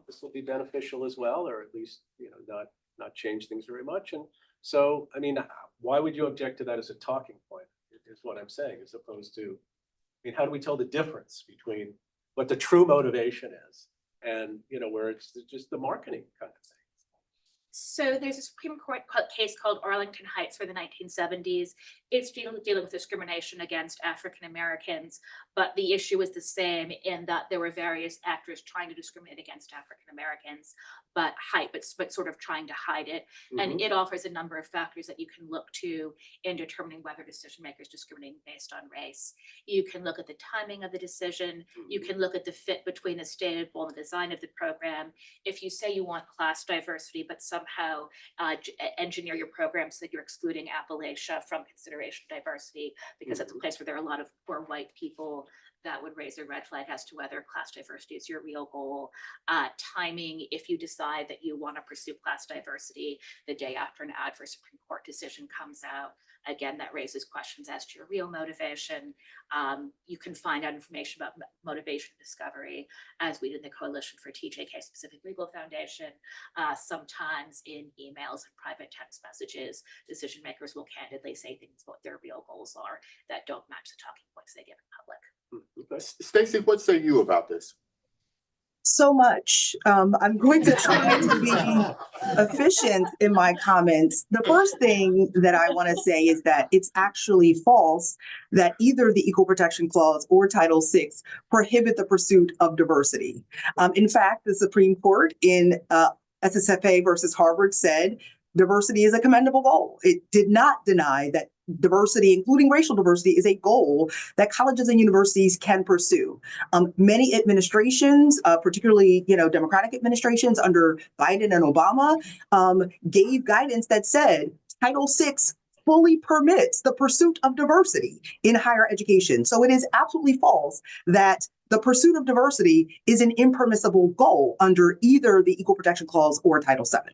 this will be beneficial as well, or at least, not change things very much. And so, I mean, why would you object to that as a talking point, is what I'm saying, as opposed to, how do we tell the difference between what the true motivation is and, where it's just the marketing kind of thing? So there's a Supreme Court case called Arlington Heights for the 1970s. It's dealing with discrimination against African Americans, but the issue is the same in that there were various actors trying to discriminate against African Americans, but sort of trying to hide it. And it offers a number of factors that you can look to in determining whether decision makers discriminating based on race. You can look at the timing of the decision. You can look at the fit between the stated goal and the design of the program. If you say you want class diversity, but somehow engineer your program so that you're excluding Appalachia from consideration of diversity, because it's a place where there are a lot of poor white people, that would raise a red flag as to whether class diversity is your real goal. Timing, if you decide that you want to pursue class diversity the day after an adverse Supreme Court decision comes out, again, that raises questions as to your real motivation. You can find out information about motivation discovery, as we did in the Coalition for TJK Specific Legal Foundation. Sometimes in emails and private text messages, decision makers will candidly say things about what their real goals are that don't match the talking points they give in public. Stacy, what say you about this? So much. I'm going to try to be efficient in my comments. The first thing that I want to say is that it's actually false that either the Equal Protection Clause or Title VI prohibit the pursuit of diversity. In fact, the Supreme Court in SSFA versus Harvard said diversity is a commendable goal. It did not deny that diversity, including racial diversity, is a goal that colleges and universities can pursue. Many administrations, particularly, Democratic administrations under Biden and Obama, gave guidance that said Title VI fully permits the pursuit of diversity in higher education. So it is absolutely false that the pursuit of diversity is an impermissible goal under either the Equal Protection Clause or Title VII.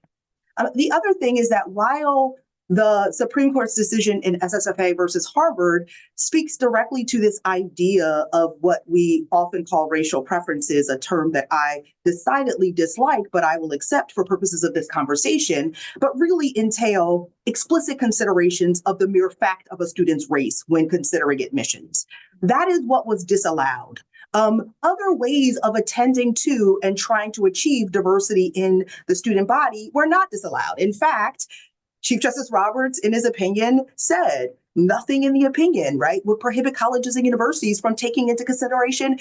The other thing is that while the Supreme Court's decision in SSFA versus Harvard speaks directly to this idea of what we often call racial preferences, a term that I decidedly dislike, but I will accept for purposes of this conversation, but really entail explicit considerations of the mere fact of a student's race when considering admissions. That is what was disallowed. Other ways of attending to and trying to achieve diversity in the student body were not disallowed. In fact, Chief Justice Roberts, in his opinion, said nothing in the opinion, right, would prohibit colleges and universities from taking into consideration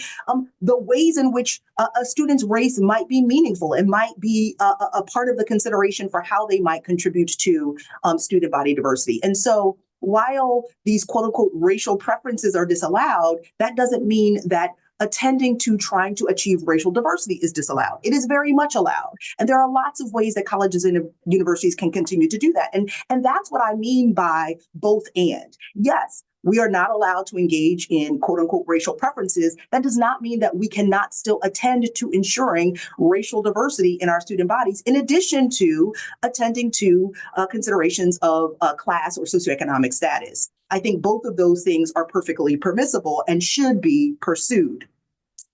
the ways in which a student's race might be meaningful and might be a part of the consideration for how they might contribute to student body diversity. And so while these quote unquote racial preferences are disallowed, that doesn't mean that attending to trying to achieve racial diversity is disallowed. It is very much allowed. And there are lots of ways that colleges and universities can continue to do that. And that's what I mean by both and. Yes, we are not allowed to engage in quote unquote racial preferences. That does not mean that we cannot still attend to ensuring racial diversity in our student bodies, in addition to attending to considerations of class or socioeconomic status. I think both of those things are perfectly permissible and should be pursued.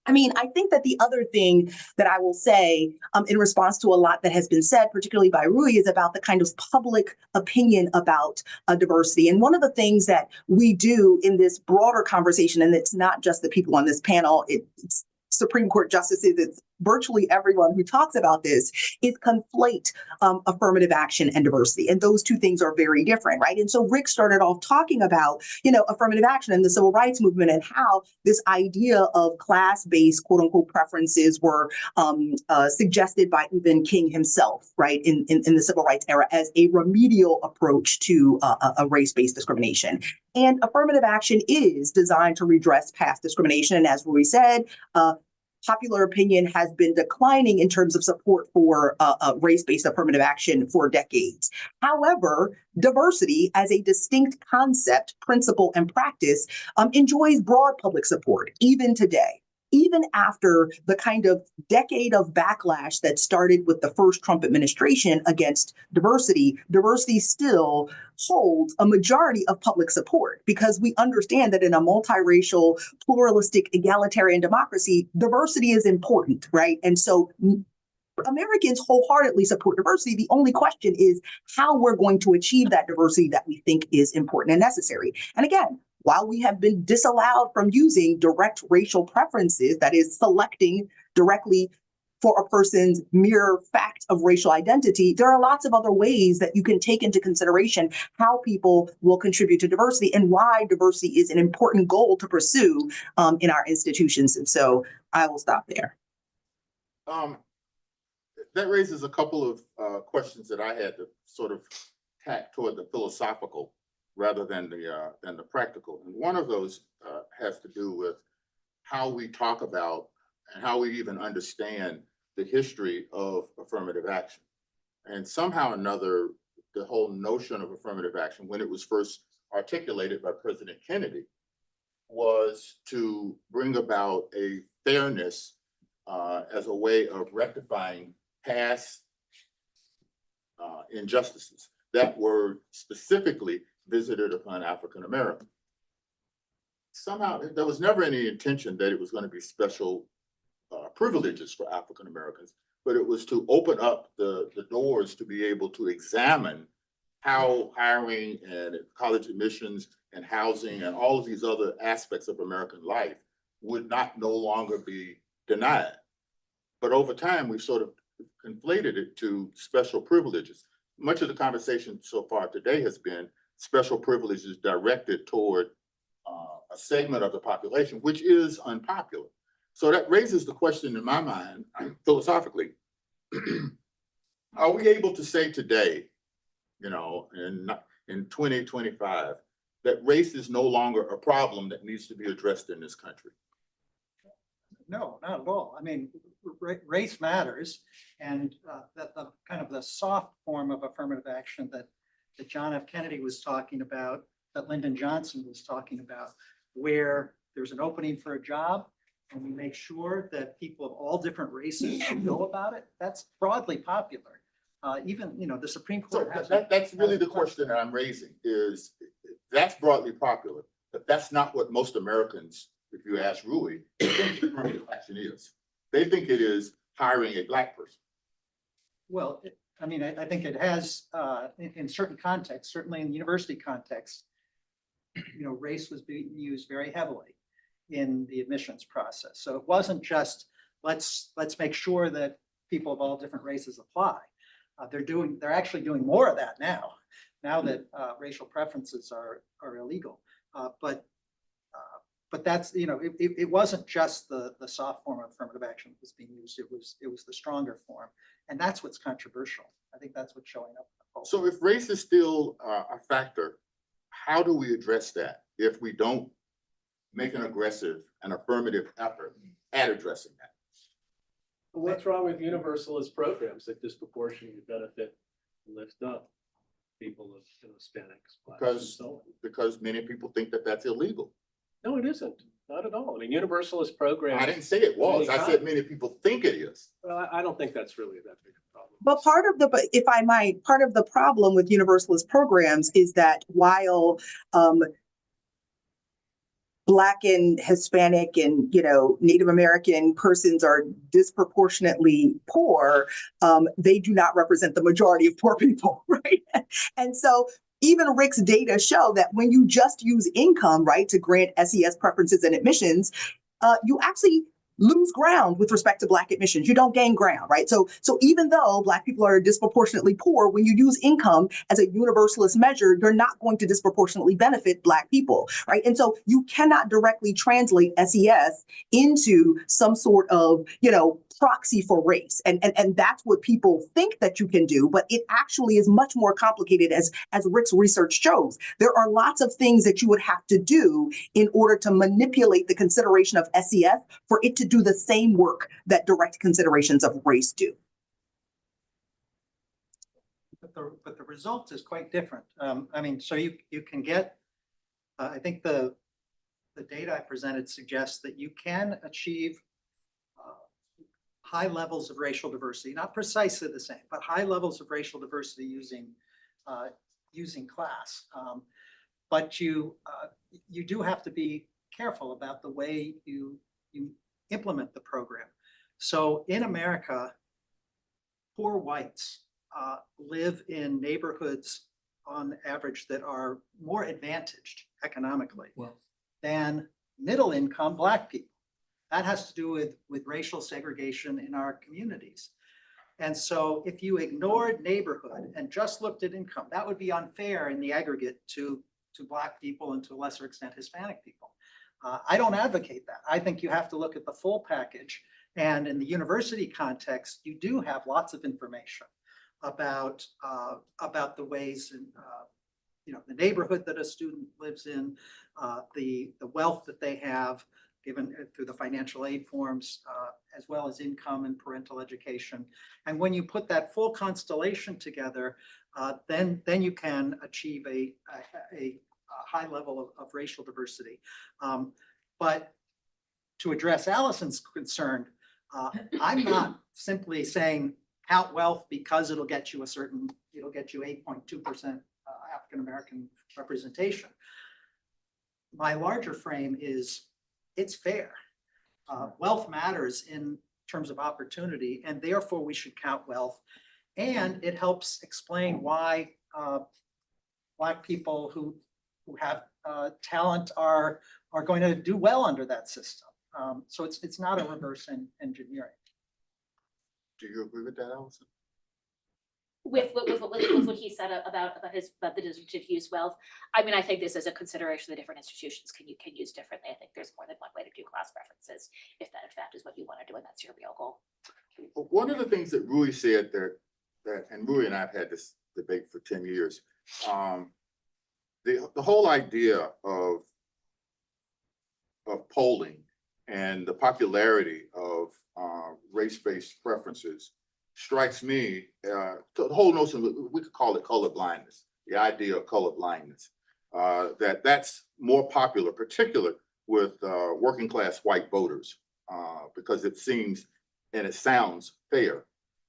I mean, I think that the other thing that I will say in response to a lot that has been said, particularly by Rui, is about the kind of public opinion about diversity. And one of the things that we do in this broader conversation, and it's not just the people on this panel, it's Supreme Court justices, it's virtually everyone who talks about this, is conflate affirmative action and diversity. And those two things are very different, right? And so Rick started off talking about, affirmative action and the civil rights movement and how this idea of class-based quote unquote preferences were suggested by even King himself, right, in the civil rights era as a remedial approach to a race-based discrimination. And affirmative action is designed to redress past discrimination. And as Rui said, popular opinion has been declining in terms of support for race-based affirmative action for decades. However, diversity as a distinct concept, principle, and practice enjoys broad public support, even today. Even after the kind of decade of backlash that started with the first Trump administration against diversity, diversity still holds a majority of public support because we understand that in a multiracial, pluralistic, egalitarian democracy, diversity is important, right? And so Americans wholeheartedly support diversity. The only question is how we're going to achieve that diversity that we think is important and necessary. And again, while we have been disallowed from using direct racial preferences, that is selecting directly for a person's mere fact of racial identity, there are lots of other ways that you can take into consideration how people will contribute to diversity and why diversity is an important goal to pursue in our institutions. And so I will stop there. That raises a couple of questions that I had to sort of tack toward the philosophical rather than the practical. And one of those has to do with how we talk about and how we even understand the history of affirmative action. And somehow or another, the whole notion of affirmative action, when it was first articulated by President Kennedy, was to bring about a fairness as a way of rectifying past injustices that were specifically visited upon African Americans. Somehow, there was never any intention that it was going to be special privileges for African Americans, but it was to open up the doors to be able to examine how hiring and college admissions and housing and all of these other aspects of American life would not no longer be denied. But over time, we've sort of conflated it to special privileges. Much of the conversation so far today has been special privileges directed toward a segment of the population, which is unpopular. So that raises the question in my mind, philosophically, are we able to say today, in 2025, that race is no longer a problem that needs to be addressed in this country? No, not at all. I mean, race matters, and that the kind of the soft form of affirmative action that John F. Kennedy was talking about, that Lyndon Johnson was talking about, where there's an opening for a job, and we make sure that people of all different races know about it. That's broadly popular. Even, you know, the Supreme So Court has. that's really the question that I'm raising is, that's broadly popular, but that's not what most Americans, if you ask Rui, think affirmative action is. They think it is hiring a Black person. Well, I mean, I think it has, in certain contexts, certainly in the university context, you know, race was being used very heavily in the admissions process. So it wasn't just, let's make sure that people of all different races apply. They're actually doing more of that now that racial preferences are illegal. But that's, you know, it wasn't just the soft form of affirmative action that was being used. It was the stronger form. And that's what's controversial. I think that's what's showing up. So if race is still a factor, how do we address that if we don't make an aggressive and affirmative effort at addressing that? What's wrong with universalist programs that disproportionately benefit and lift up people of, you know, Hispanics, Blacks, and so on? Because many people think that that's illegal. No, it isn't. Not at all. I mean, universalist programs. I didn't say it was. I said many people think it is. Well, I don't think that's really that big a problem. But but if I might, part of the problem with universalist programs is that while Black and Hispanic and, you know, Native American persons are disproportionately poor, they do not represent the majority of poor people, right? And so even Rick's data show that when you just use income, right, to grant SES preferences and admissions, you actually lose ground with respect to Black admissions. You don't gain ground, right? So even though Black people are disproportionately poor, when you use income as a universalist measure, you're not going to disproportionately benefit Black people, right? And so you cannot directly translate SES into some sort of, you know, proxy for race. And that's what people think that you can do, but it actually is much more complicated as Rick's research shows. There are lots of things that you would have to do in order to manipulate the consideration of SES for it to do the same work that direct considerations of race do. But the result is quite different. I mean, so you can get, I think the data I presented suggests that you can achieve high levels of racial diversity, not precisely the same, but high levels of racial diversity using class. But you do have to be careful about the way you implement the program. So in America, poor whites live in neighborhoods on average that are more advantaged economically than middle income Black people. That has to do with racial segregation in our communities. And so if you ignored neighborhood and just looked at income, that would be unfair in the aggregate to Black people and to a lesser extent Hispanic people. I don't advocate that. I think you have to look at the full package. And in the university context, you do have lots of information about the ways and you know, the neighborhood that a student lives in, the wealth that they have given through the financial aid forms, as well as income and parental education. And when you put that full constellation together, then you can achieve a high level of racial diversity. But to address Allison's concern, I'm not simply saying count wealth because it'll get you 8.2% African-American representation. My larger frame is it's fair. Wealth matters in terms of opportunity, and therefore we should count wealth. And it helps explain why Black people who have talent are going to do well under that system. So it's not a reverse engineering. Do you agree with that, Allison? With what he said about the decision to use wealth, I mean, I think this is a consideration that different institutions can use differently. I think there's more than one way to do class preferences, if that in fact is what you want to do, and that's your real goal. One of the things that Rui said that and Rui and I have had this debate for 10 years. the whole idea of polling and the popularity of race-based preferences strikes me, the whole notion, we could call it color blindness, the idea of color blindness, that's more popular, particularly with working class white voters, because it seems and it sounds fair.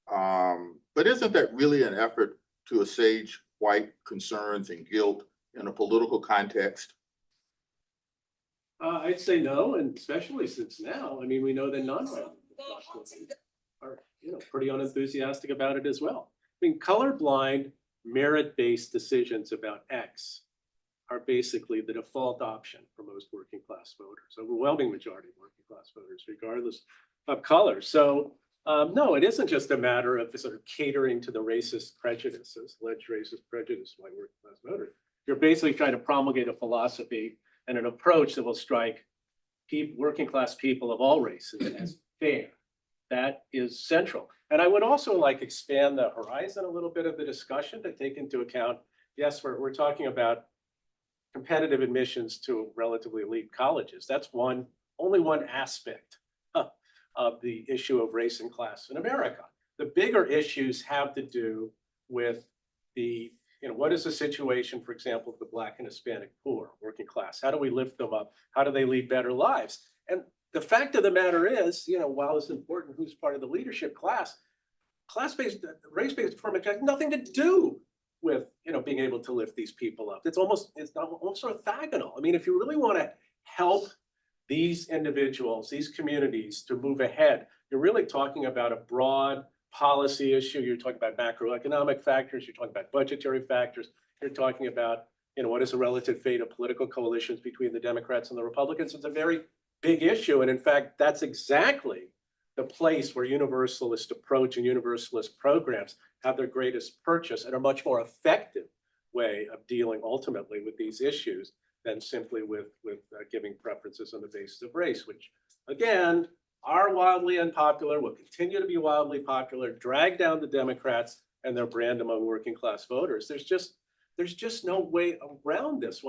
But isn't that really an effort to assuage white concerns and guilt in a political context? I'd say no, and especially since now, I mean, we know that non-white are, pretty unenthusiastic about it as well. I mean, colorblind, merit-based decisions about X are basically the default option for most working class voters, overwhelming majority of working class voters, regardless of color. So no, it isn't just a matter of sort of catering to the racist prejudices, alleged racist prejudice by working class voters. You're basically trying to promulgate a philosophy and an approach that will strike working class people of all races as fair. That is central. And I would also like expand the horizon a little bit of the discussion to take into account, yes, we're talking about competitive admissions to relatively elite colleges. That's only one aspect of the issue of race and class in America. The bigger issues have to do with what is the situation, for example, of the Black and Hispanic poor, working class? How do we lift them up? How do they lead better lives? And the fact of the matter is, while it's important who's part of the leadership class, class-based, race-based affirmative has nothing to do with, being able to lift these people up. It's almost orthogonal. I mean, if you really want to help these individuals, these communities to move ahead, you're really talking about a broad policy issue. You're talking about macroeconomic factors. You're talking about budgetary factors. You're talking about, what is the relative fate of political coalitions between the Democrats and the Republicans. It's a very big issue. And in fact, that's exactly the place where universalist approach and universalist programs have their greatest purchase and a much more effective way of dealing ultimately with these issues than simply with giving preferences on the basis of race, which again, are wildly unpopular, will continue to be wildly popular, drag down the Democrats and their brand among working class voters. There's just no way around this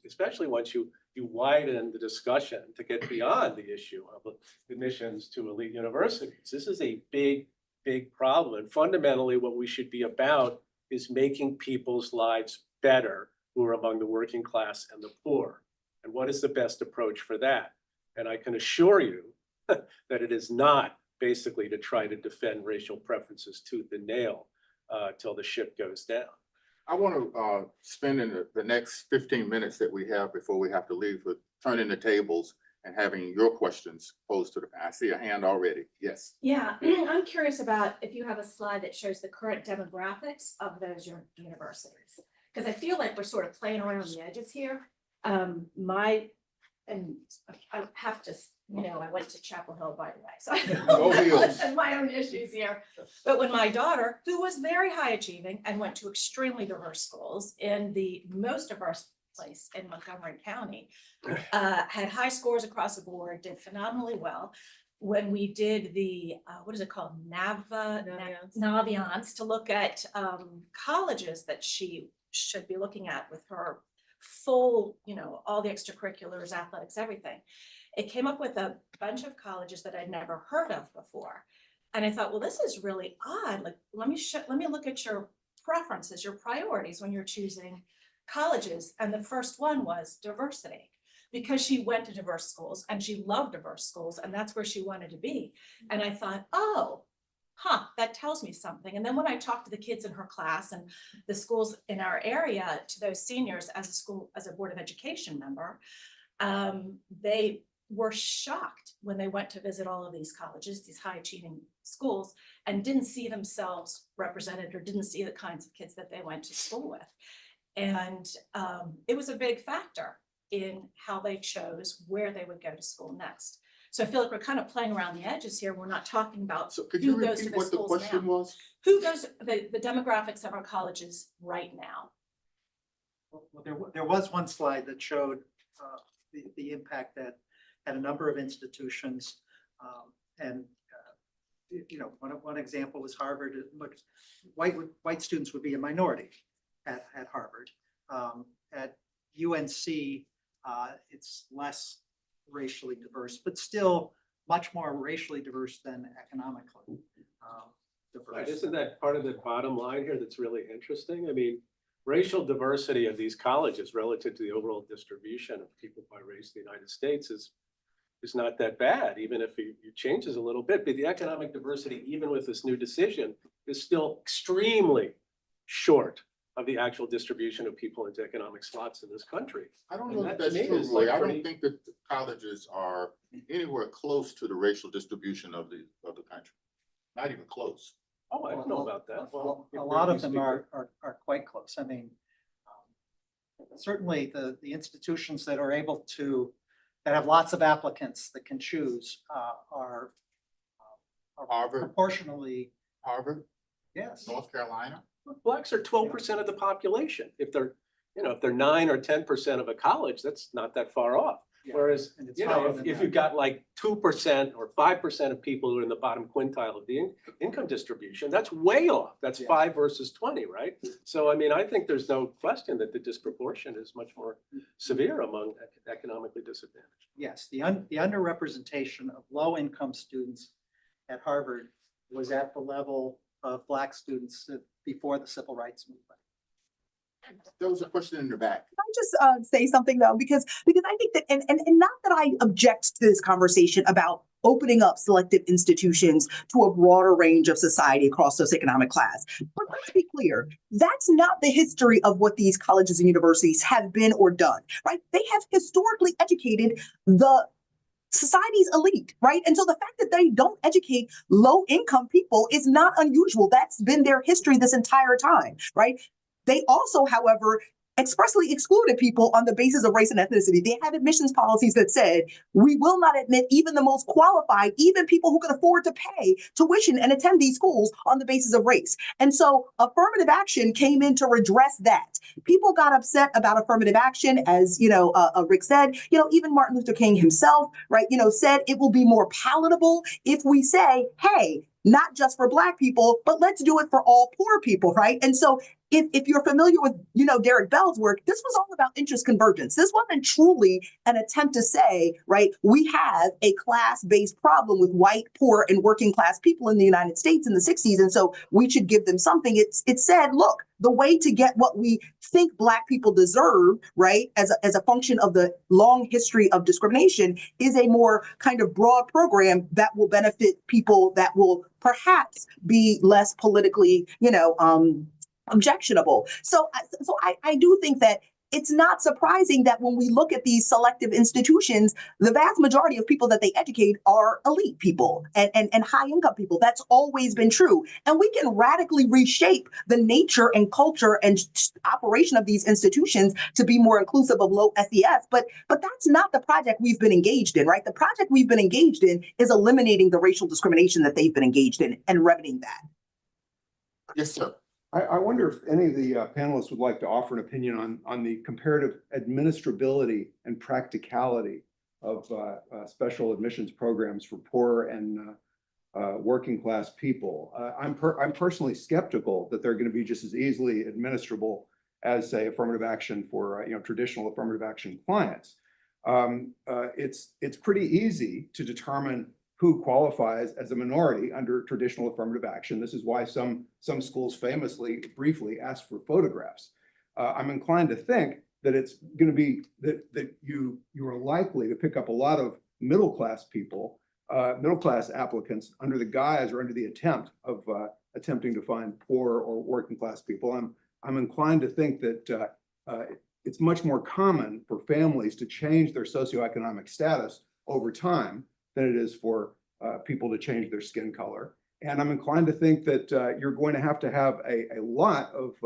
especially once you widen the discussion to get beyond the issue of admissions to elite universities. This is a big, big problem. And fundamentally, what we should be about is making people's lives better who are among the working class and the poor. And what is the best approach for that? And I can assure you that it is not basically to try to defend racial preferences tooth and nail till the ship goes down. I want to spend in the next 15 minutes that we have before we have to leave with turning the tables and having your questions posed to the panel. I see a hand already. Yes. Yeah, I'm curious about if you have a slide that shows the current demographics of those universities, because I feel like we're sort of playing around the edges here. And I have to, I went to Chapel Hill, by the way, so I have my own issues here. But when my daughter, who was very high achieving and went to extremely diverse schools in the most diverse place in Montgomery County, had high scores across the board, did phenomenally well. When we did the, what is it called? Naviance to look at colleges that she should be looking at with her full, all the extracurriculars, athletics, everything. It came up with a bunch of colleges that I'd never heard of before. And I thought, well, this is really odd. Like, let me look at your preferences, your priorities when you're choosing colleges. And the first one was diversity, because she went to diverse schools and she loved diverse schools and that's where she wanted to be. And I thought, that tells me something. And then when I talked to the kids in her class and the schools in our area, to those seniors as a Board of Education member, they were shocked when they went to visit all of these colleges, these high achieving schools, and didn't see themselves represented or didn't see the kinds of kids that they went to school with. And it was a big factor in how they chose where they would go to school next. So I feel like we're kind of playing around the edges here. We're not talking about So could you who goes to repeat the what the schools question now. was? Who goes, the demographics of our colleges right now. Well, there was one slide that showed the impact that at a number of institutions. One example was Harvard. Look, white students would be a minority at Harvard. At UNC, it's less racially diverse, but still much more racially diverse than economically Right, diverse. isn't that part of the bottom line here that's really interesting? I mean, racial diversity of these colleges relative to the overall distribution of people by race in the United States is not that bad, even if it changes a little bit. But the economic diversity, even with this new decision, is still extremely short of the actual distribution of people into economic slots in this country. I don't And know that if to that's me true, is Roy. like I pretty- don't think that the colleges are anywhere close to the racial distribution of the country. Not even close. Oh, I don't know about that. Well, you a lot really of them speak are quite close. I mean, certainly the institutions that are able to, that have lots of applicants that can choose, are Harvard, proportionally, Harvard, yes. North Carolina. Blacks are 12% of the population. If they're 9 or 10% of a college, that's not that far off. Yeah, Whereas, and it's higher than if that. you've got like 2% or 5% of people who are in the bottom quintile of the income distribution, that's way off. That's Yes. 5 versus 20, right? So, I mean, I think there's no question that the disproportion is much more severe among economically disadvantaged. Yes, the underrepresentation of low-income students at Harvard was at the level of Black students before the civil rights movement. There was a question in the back. Can I just say something though, because I think that, and not that I object to this conversation about opening up selective institutions to a broader range of society across socioeconomic class. But let's be clear, that's not the history of what these colleges and universities have been or done, right? They have historically educated the society's elite, right? And so the fact that they don't educate low income people is not unusual. That's been their history this entire time, right? They also, however, expressly excluded people on the basis of race and ethnicity. They have admissions policies that said, we will not admit even the most qualified, even people who can afford to pay tuition and attend these schools on the basis of race. And so affirmative action came in to redress that. People got upset about affirmative action, as, Rick said, even Martin Luther King himself, right, said it will be more palatable if we say, hey, not just for Black people, but let's do it for all poor people, right? And so if you're familiar with, Derek Bell's work, this was all about interest convergence. This wasn't truly an attempt to say, right, we have a class-based problem with white, poor, and working class people in the United States in the 60s, and so we should give them something. It said, look, the way to get what we think Black people deserve, right, as a function of the long history of discrimination, is a more kind of broad program that will benefit people that will perhaps be less politically, objectionable. So I do think that it's not surprising that when we look at these selective institutions, the vast majority of people that they educate are elite people and high income people. That's always been true. And we can radically reshape the nature and culture and operation of these institutions to be more inclusive of low SES. But that's not the project we've been engaged in, right? The project we've been engaged in is eliminating the racial discrimination that they've been engaged in and remedying that. Yes, sir. I wonder if any of the panelists would like to offer an opinion on the comparative administrability and practicality of special admissions programs for poor and working class people. I'm personally skeptical that they're going to be just as easily administrable as, say, affirmative action for traditional affirmative action clients. It's pretty easy to determine who qualifies as a minority under traditional affirmative action. This is why some schools famously, briefly ask for photographs. I'm inclined to think that it's going to be that you are likely to pick up a lot of middle class people, middle class applicants under the guise or under the attempt of attempting to find poor or working class people. I'm inclined to think that it's much more common for families to change their socioeconomic status over time than it is for people to change their skin color. And I'm inclined to think that you're going to have a lot of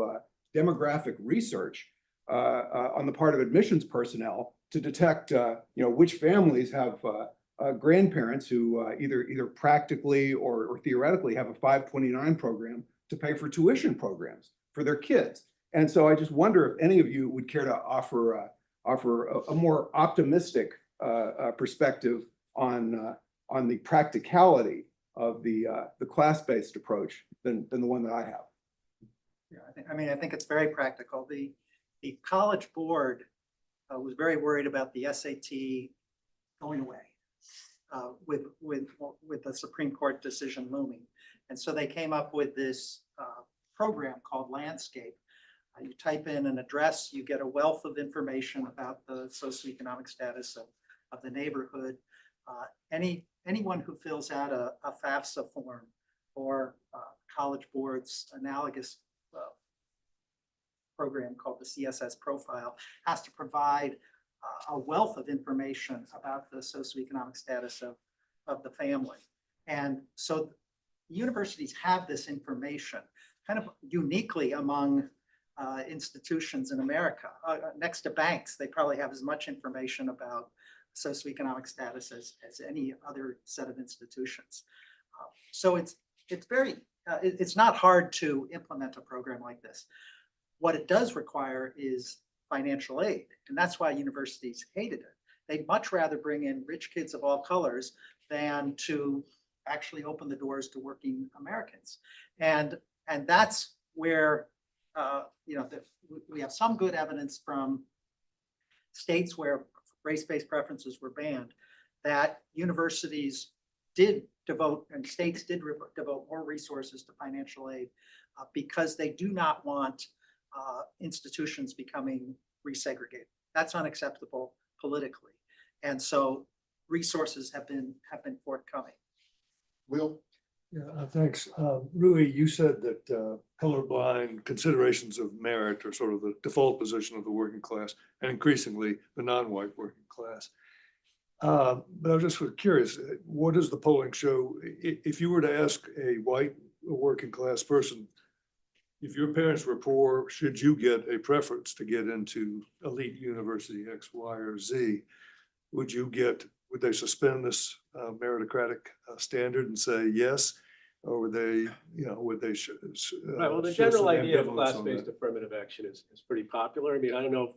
demographic research on the part of admissions personnel to detect which families have grandparents who either practically or theoretically have a 529 program to pay for tuition programs for their kids. And so I just wonder if any of you would care to offer a more optimistic perspective on the practicality of the class-based approach than the one that I have. Yeah, I think it's very practical. the College Board was very worried about the SAT going away with the Supreme Court decision looming. And so they came up with this program called Landscape. You type in an address, you get a wealth of information about the socioeconomic status of the neighborhood. Anyone who fills out a FAFSA form or College Board's analogous program called the CSS Profile has to provide a wealth of information about the socioeconomic status of the family. And so universities have this information kind of uniquely among institutions in America. Next to banks, they probably have as much information about socioeconomic status as any other set of institutions. So it's not hard to implement a program like this. What it does require is financial aid, and that's why universities hated it. They'd much rather bring in rich kids of all colors than to actually open the doors to working Americans. And that's where we have some good evidence from states where race-based preferences were banned, that universities did devote and states did devote more resources to financial aid because they do not want institutions becoming resegregated. That's unacceptable politically. And so resources have been forthcoming. Will? Yeah, thanks. Rui, you said that colorblind considerations of merit are sort of the default position of the working class and increasingly the non-white working class. But I was just sort of curious, what does the polling show? If you were to ask a white working class person, if your parents were poor, should you get a preference to get into elite university X, Y, or Z? Would they suspend this meritocratic standard and say yes? Or would they, Right, well, the show general some idea of ambivalence on class-based that? affirmative action is pretty popular. I mean, I don't know if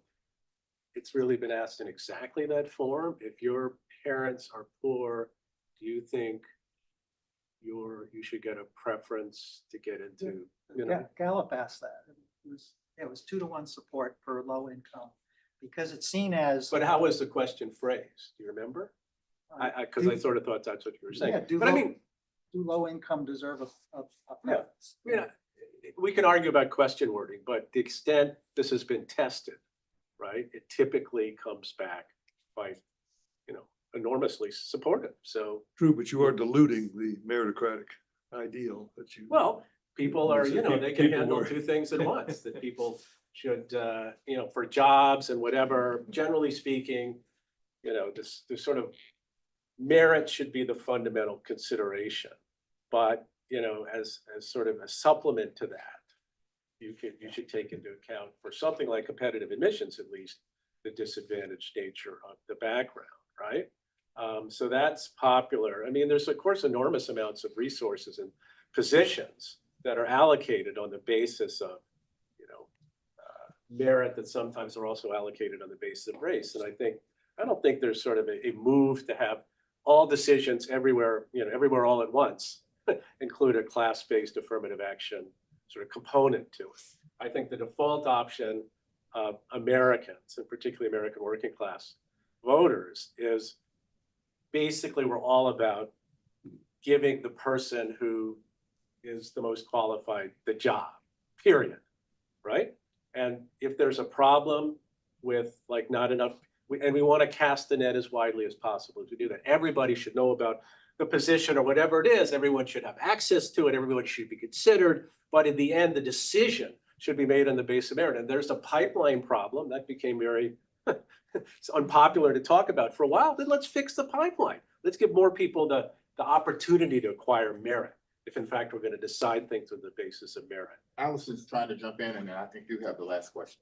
it's really been asked in exactly that form. If your parents are poor, do you think you should get a preference to get into, Gallup asked that. It was 2-to-1 support for low income because it's seen as. But how was the question phrased? Do you remember? Because I sort of thought that's what you were saying. Yeah, But I mean, do low income deserve a Yeah. preference? I mean, we can argue about question wording, but the extent this has been tested, right? It typically comes back by, enormously supportive. So, True, but you are diluting the meritocratic ideal that you. well, people are, they can People handle were- two things at once, that people should, for jobs and whatever, generally speaking, this sort of merit should be the fundamental consideration. But, as sort of a supplement to that, you should take into account, for something like competitive admissions at least, the disadvantaged nature of the background, right? So that's popular. I mean, there's of course enormous amounts of resources and positions that are allocated on the basis of, merit that sometimes are also allocated on the basis of race. And I don't think there's sort of a move to have all decisions everywhere, everywhere all at once, include a class-based affirmative action sort of component to it. I think the default option of Americans, and particularly American working class voters, is basically we're all about giving the person who is the most qualified the job, period, right? And if there's a problem with like not enough, we want to cast the net as widely as possible to do that. Everybody should know about the position or whatever it is. Everyone should have access to it. Everyone should be considered. But in the end, the decision should be made on the basis of merit. And there's a pipeline problem that became very it's unpopular to talk about for a while. Then let's fix the pipeline. Let's give more people the opportunity to acquire merit, if in fact we're going to decide things on the basis of merit. Allison's trying to jump in, and I think you have the last question.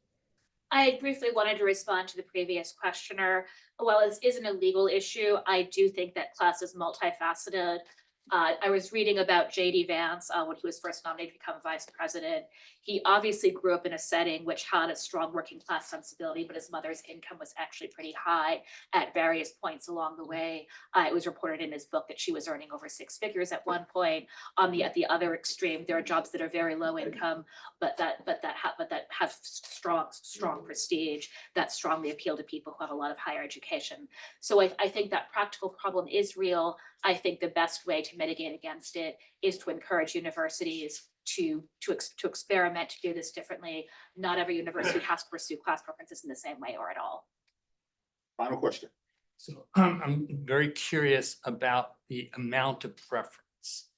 I briefly wanted to respond to the previous questioner. While this isn't a legal issue, I do think that class is multifaceted. I was reading about J.D. Vance when he was first nominated to become vice president. He obviously grew up in a setting which had a strong working class sensibility, but his mother's income was actually pretty high at various points along the way. It was reported in his book that she was earning over 6 figures at one point. At the other extreme, there are jobs that are very low income, but that have strong prestige that strongly appeal to people who have a lot of higher education. So I think that practical problem is real. I think the best way to mitigate against it is to encourage universities to experiment, to do this differently. Not every university has to pursue class preferences in the same way or at all. Final question. So I'm very curious about the amount of preference.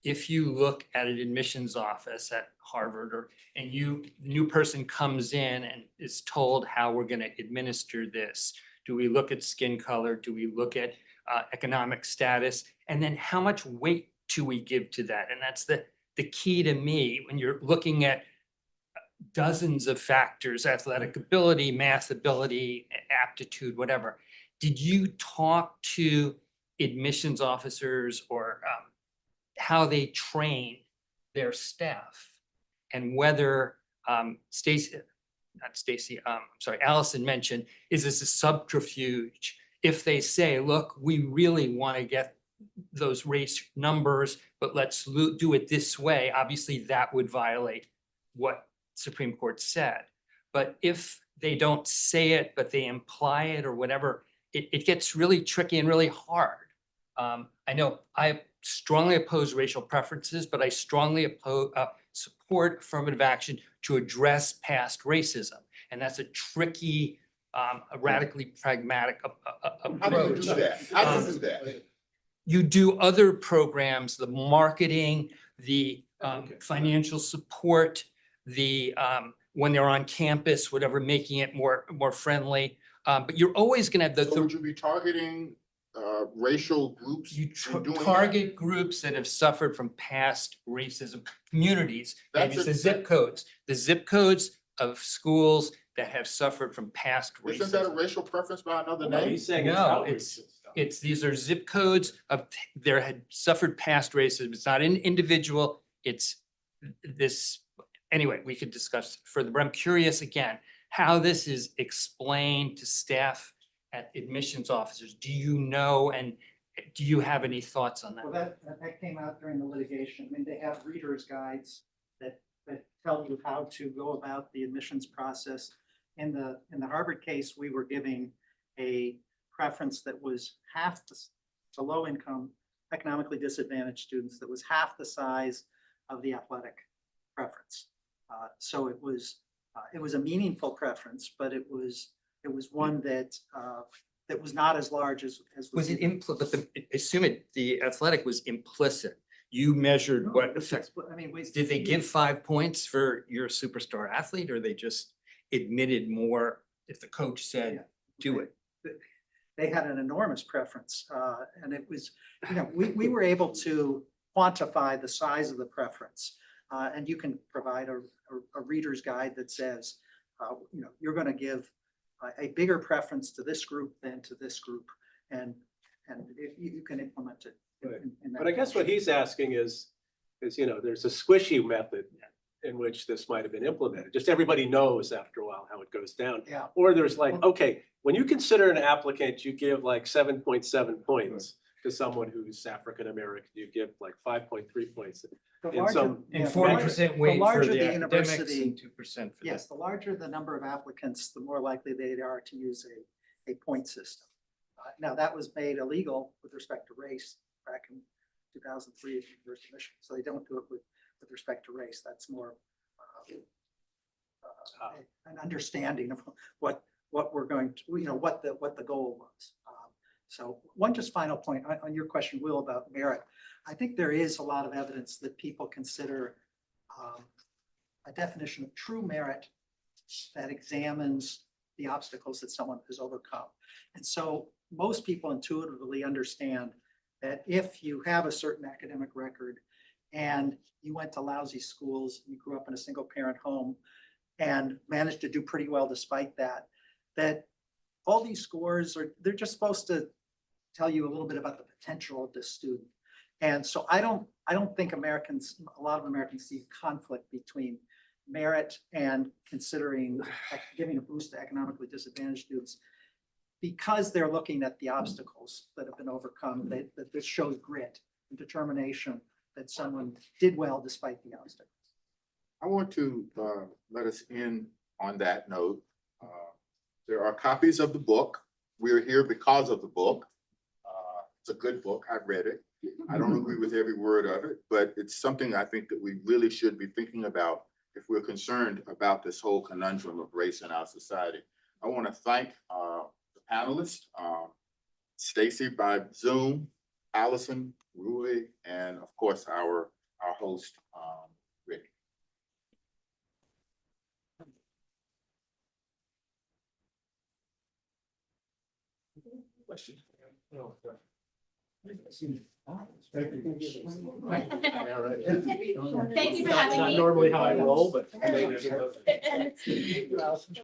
If you look at an admissions office at Harvard new person comes in and is told how we're going to administer this, do we look at skin color? Do we look at economic status? And then how much weight do we give to that? And that's the key to me when you're looking at dozens of factors, athletic ability, math ability, aptitude, whatever. Did you talk to admissions officers or how they train their staff and whether Allison mentioned, is this a subterfuge? If they say, look, we really want to get those race numbers, but let's do it this way, obviously that would violate what Supreme Court said. But if they don't say it, but they imply it or whatever, it gets really tricky and really hard. I know I strongly oppose racial preferences, but I strongly support affirmative action to address past racism. And that's a tricky, a radically pragmatic How do you approach. do that? How do you do that? You do other programs, the marketing, the financial support, the when they're on campus, whatever, making it more friendly. But you're always going to have So would you be targeting racial groups? you in doing that? target groups that have suffered from past racism, communities. Maybe it's the zip codes of schools that have suffered from past Isn't that a racism. racial preference by another No, name? he's saying it's No, outreach. These are zip codes of there had suffered past racism. It's not an individual. It's this. Anyway, we could discuss further, but I'm curious again, how this is explained to staff at admissions officers. Do you know, and do you have any thoughts on that? Well, that came out during the litigation. I mean, they have reader's guides that tell you how to go about the admissions process. In the Harvard case, we were giving a preference that was half to low income, economically disadvantaged students, that was half the size of the athletic preference. So it was a meaningful preference, but it was one that was not as large as. Was it the athletic was implicit. You measured what effect. I mean, Did they give 5 points for your superstar athlete, or they just admitted more if the coach said, do it? They had an enormous preference, and it was, we were able to quantify the size of the preference. And you can provide a reader's guide that says, you're going to give a bigger preference to this group than to this group, and you can implement it. in that But I guess what fashion. he's asking is, there's a squishy method in which this might have been implemented. Just everybody knows after a while how it goes down. Yeah. Or there's like, okay, when you consider an applicant, you give like 7.7 points to someone who's African-American, you give like 5.3 points. The in larger- some- yeah, And the 40% weight for larger the academics university- and 2% for Yes, the larger the number of applicants, the more likely they are to use a point system. Now, that was made illegal with respect to race back in 2003 at University of Michigan. So they don't do it with respect to race. That's more an understanding of what we're going to, what the goal was. So one just final point on your question, Will, about merit. I think there is a lot of evidence that people consider a definition of true merit that examines the obstacles that someone has overcome. And so most people intuitively understand that if you have a certain academic record and you went to lousy schools, you grew up in a single parent home and managed to do pretty well despite that, that all these scores they're just supposed to tell you a little bit about the potential of this student. And so I don't think a lot of Americans see conflict between merit and considering giving a boost to economically disadvantaged students, because they're looking at the obstacles that have been overcome, that this shows grit and determination that someone did well despite the obstacles. I want to let us end on that note. There are copies of the book. We're here because of the book. It's a good book. I've read it. I don't agree with every word of it, but it's something I think that we really should be thinking about if we're concerned about this whole conundrum of race in our society. I want to thank the panelists, Stacy by Zoom, Allison, Rui, and of course, our host, Rick. Question. Thank you for having me. Not normally how I roll, but.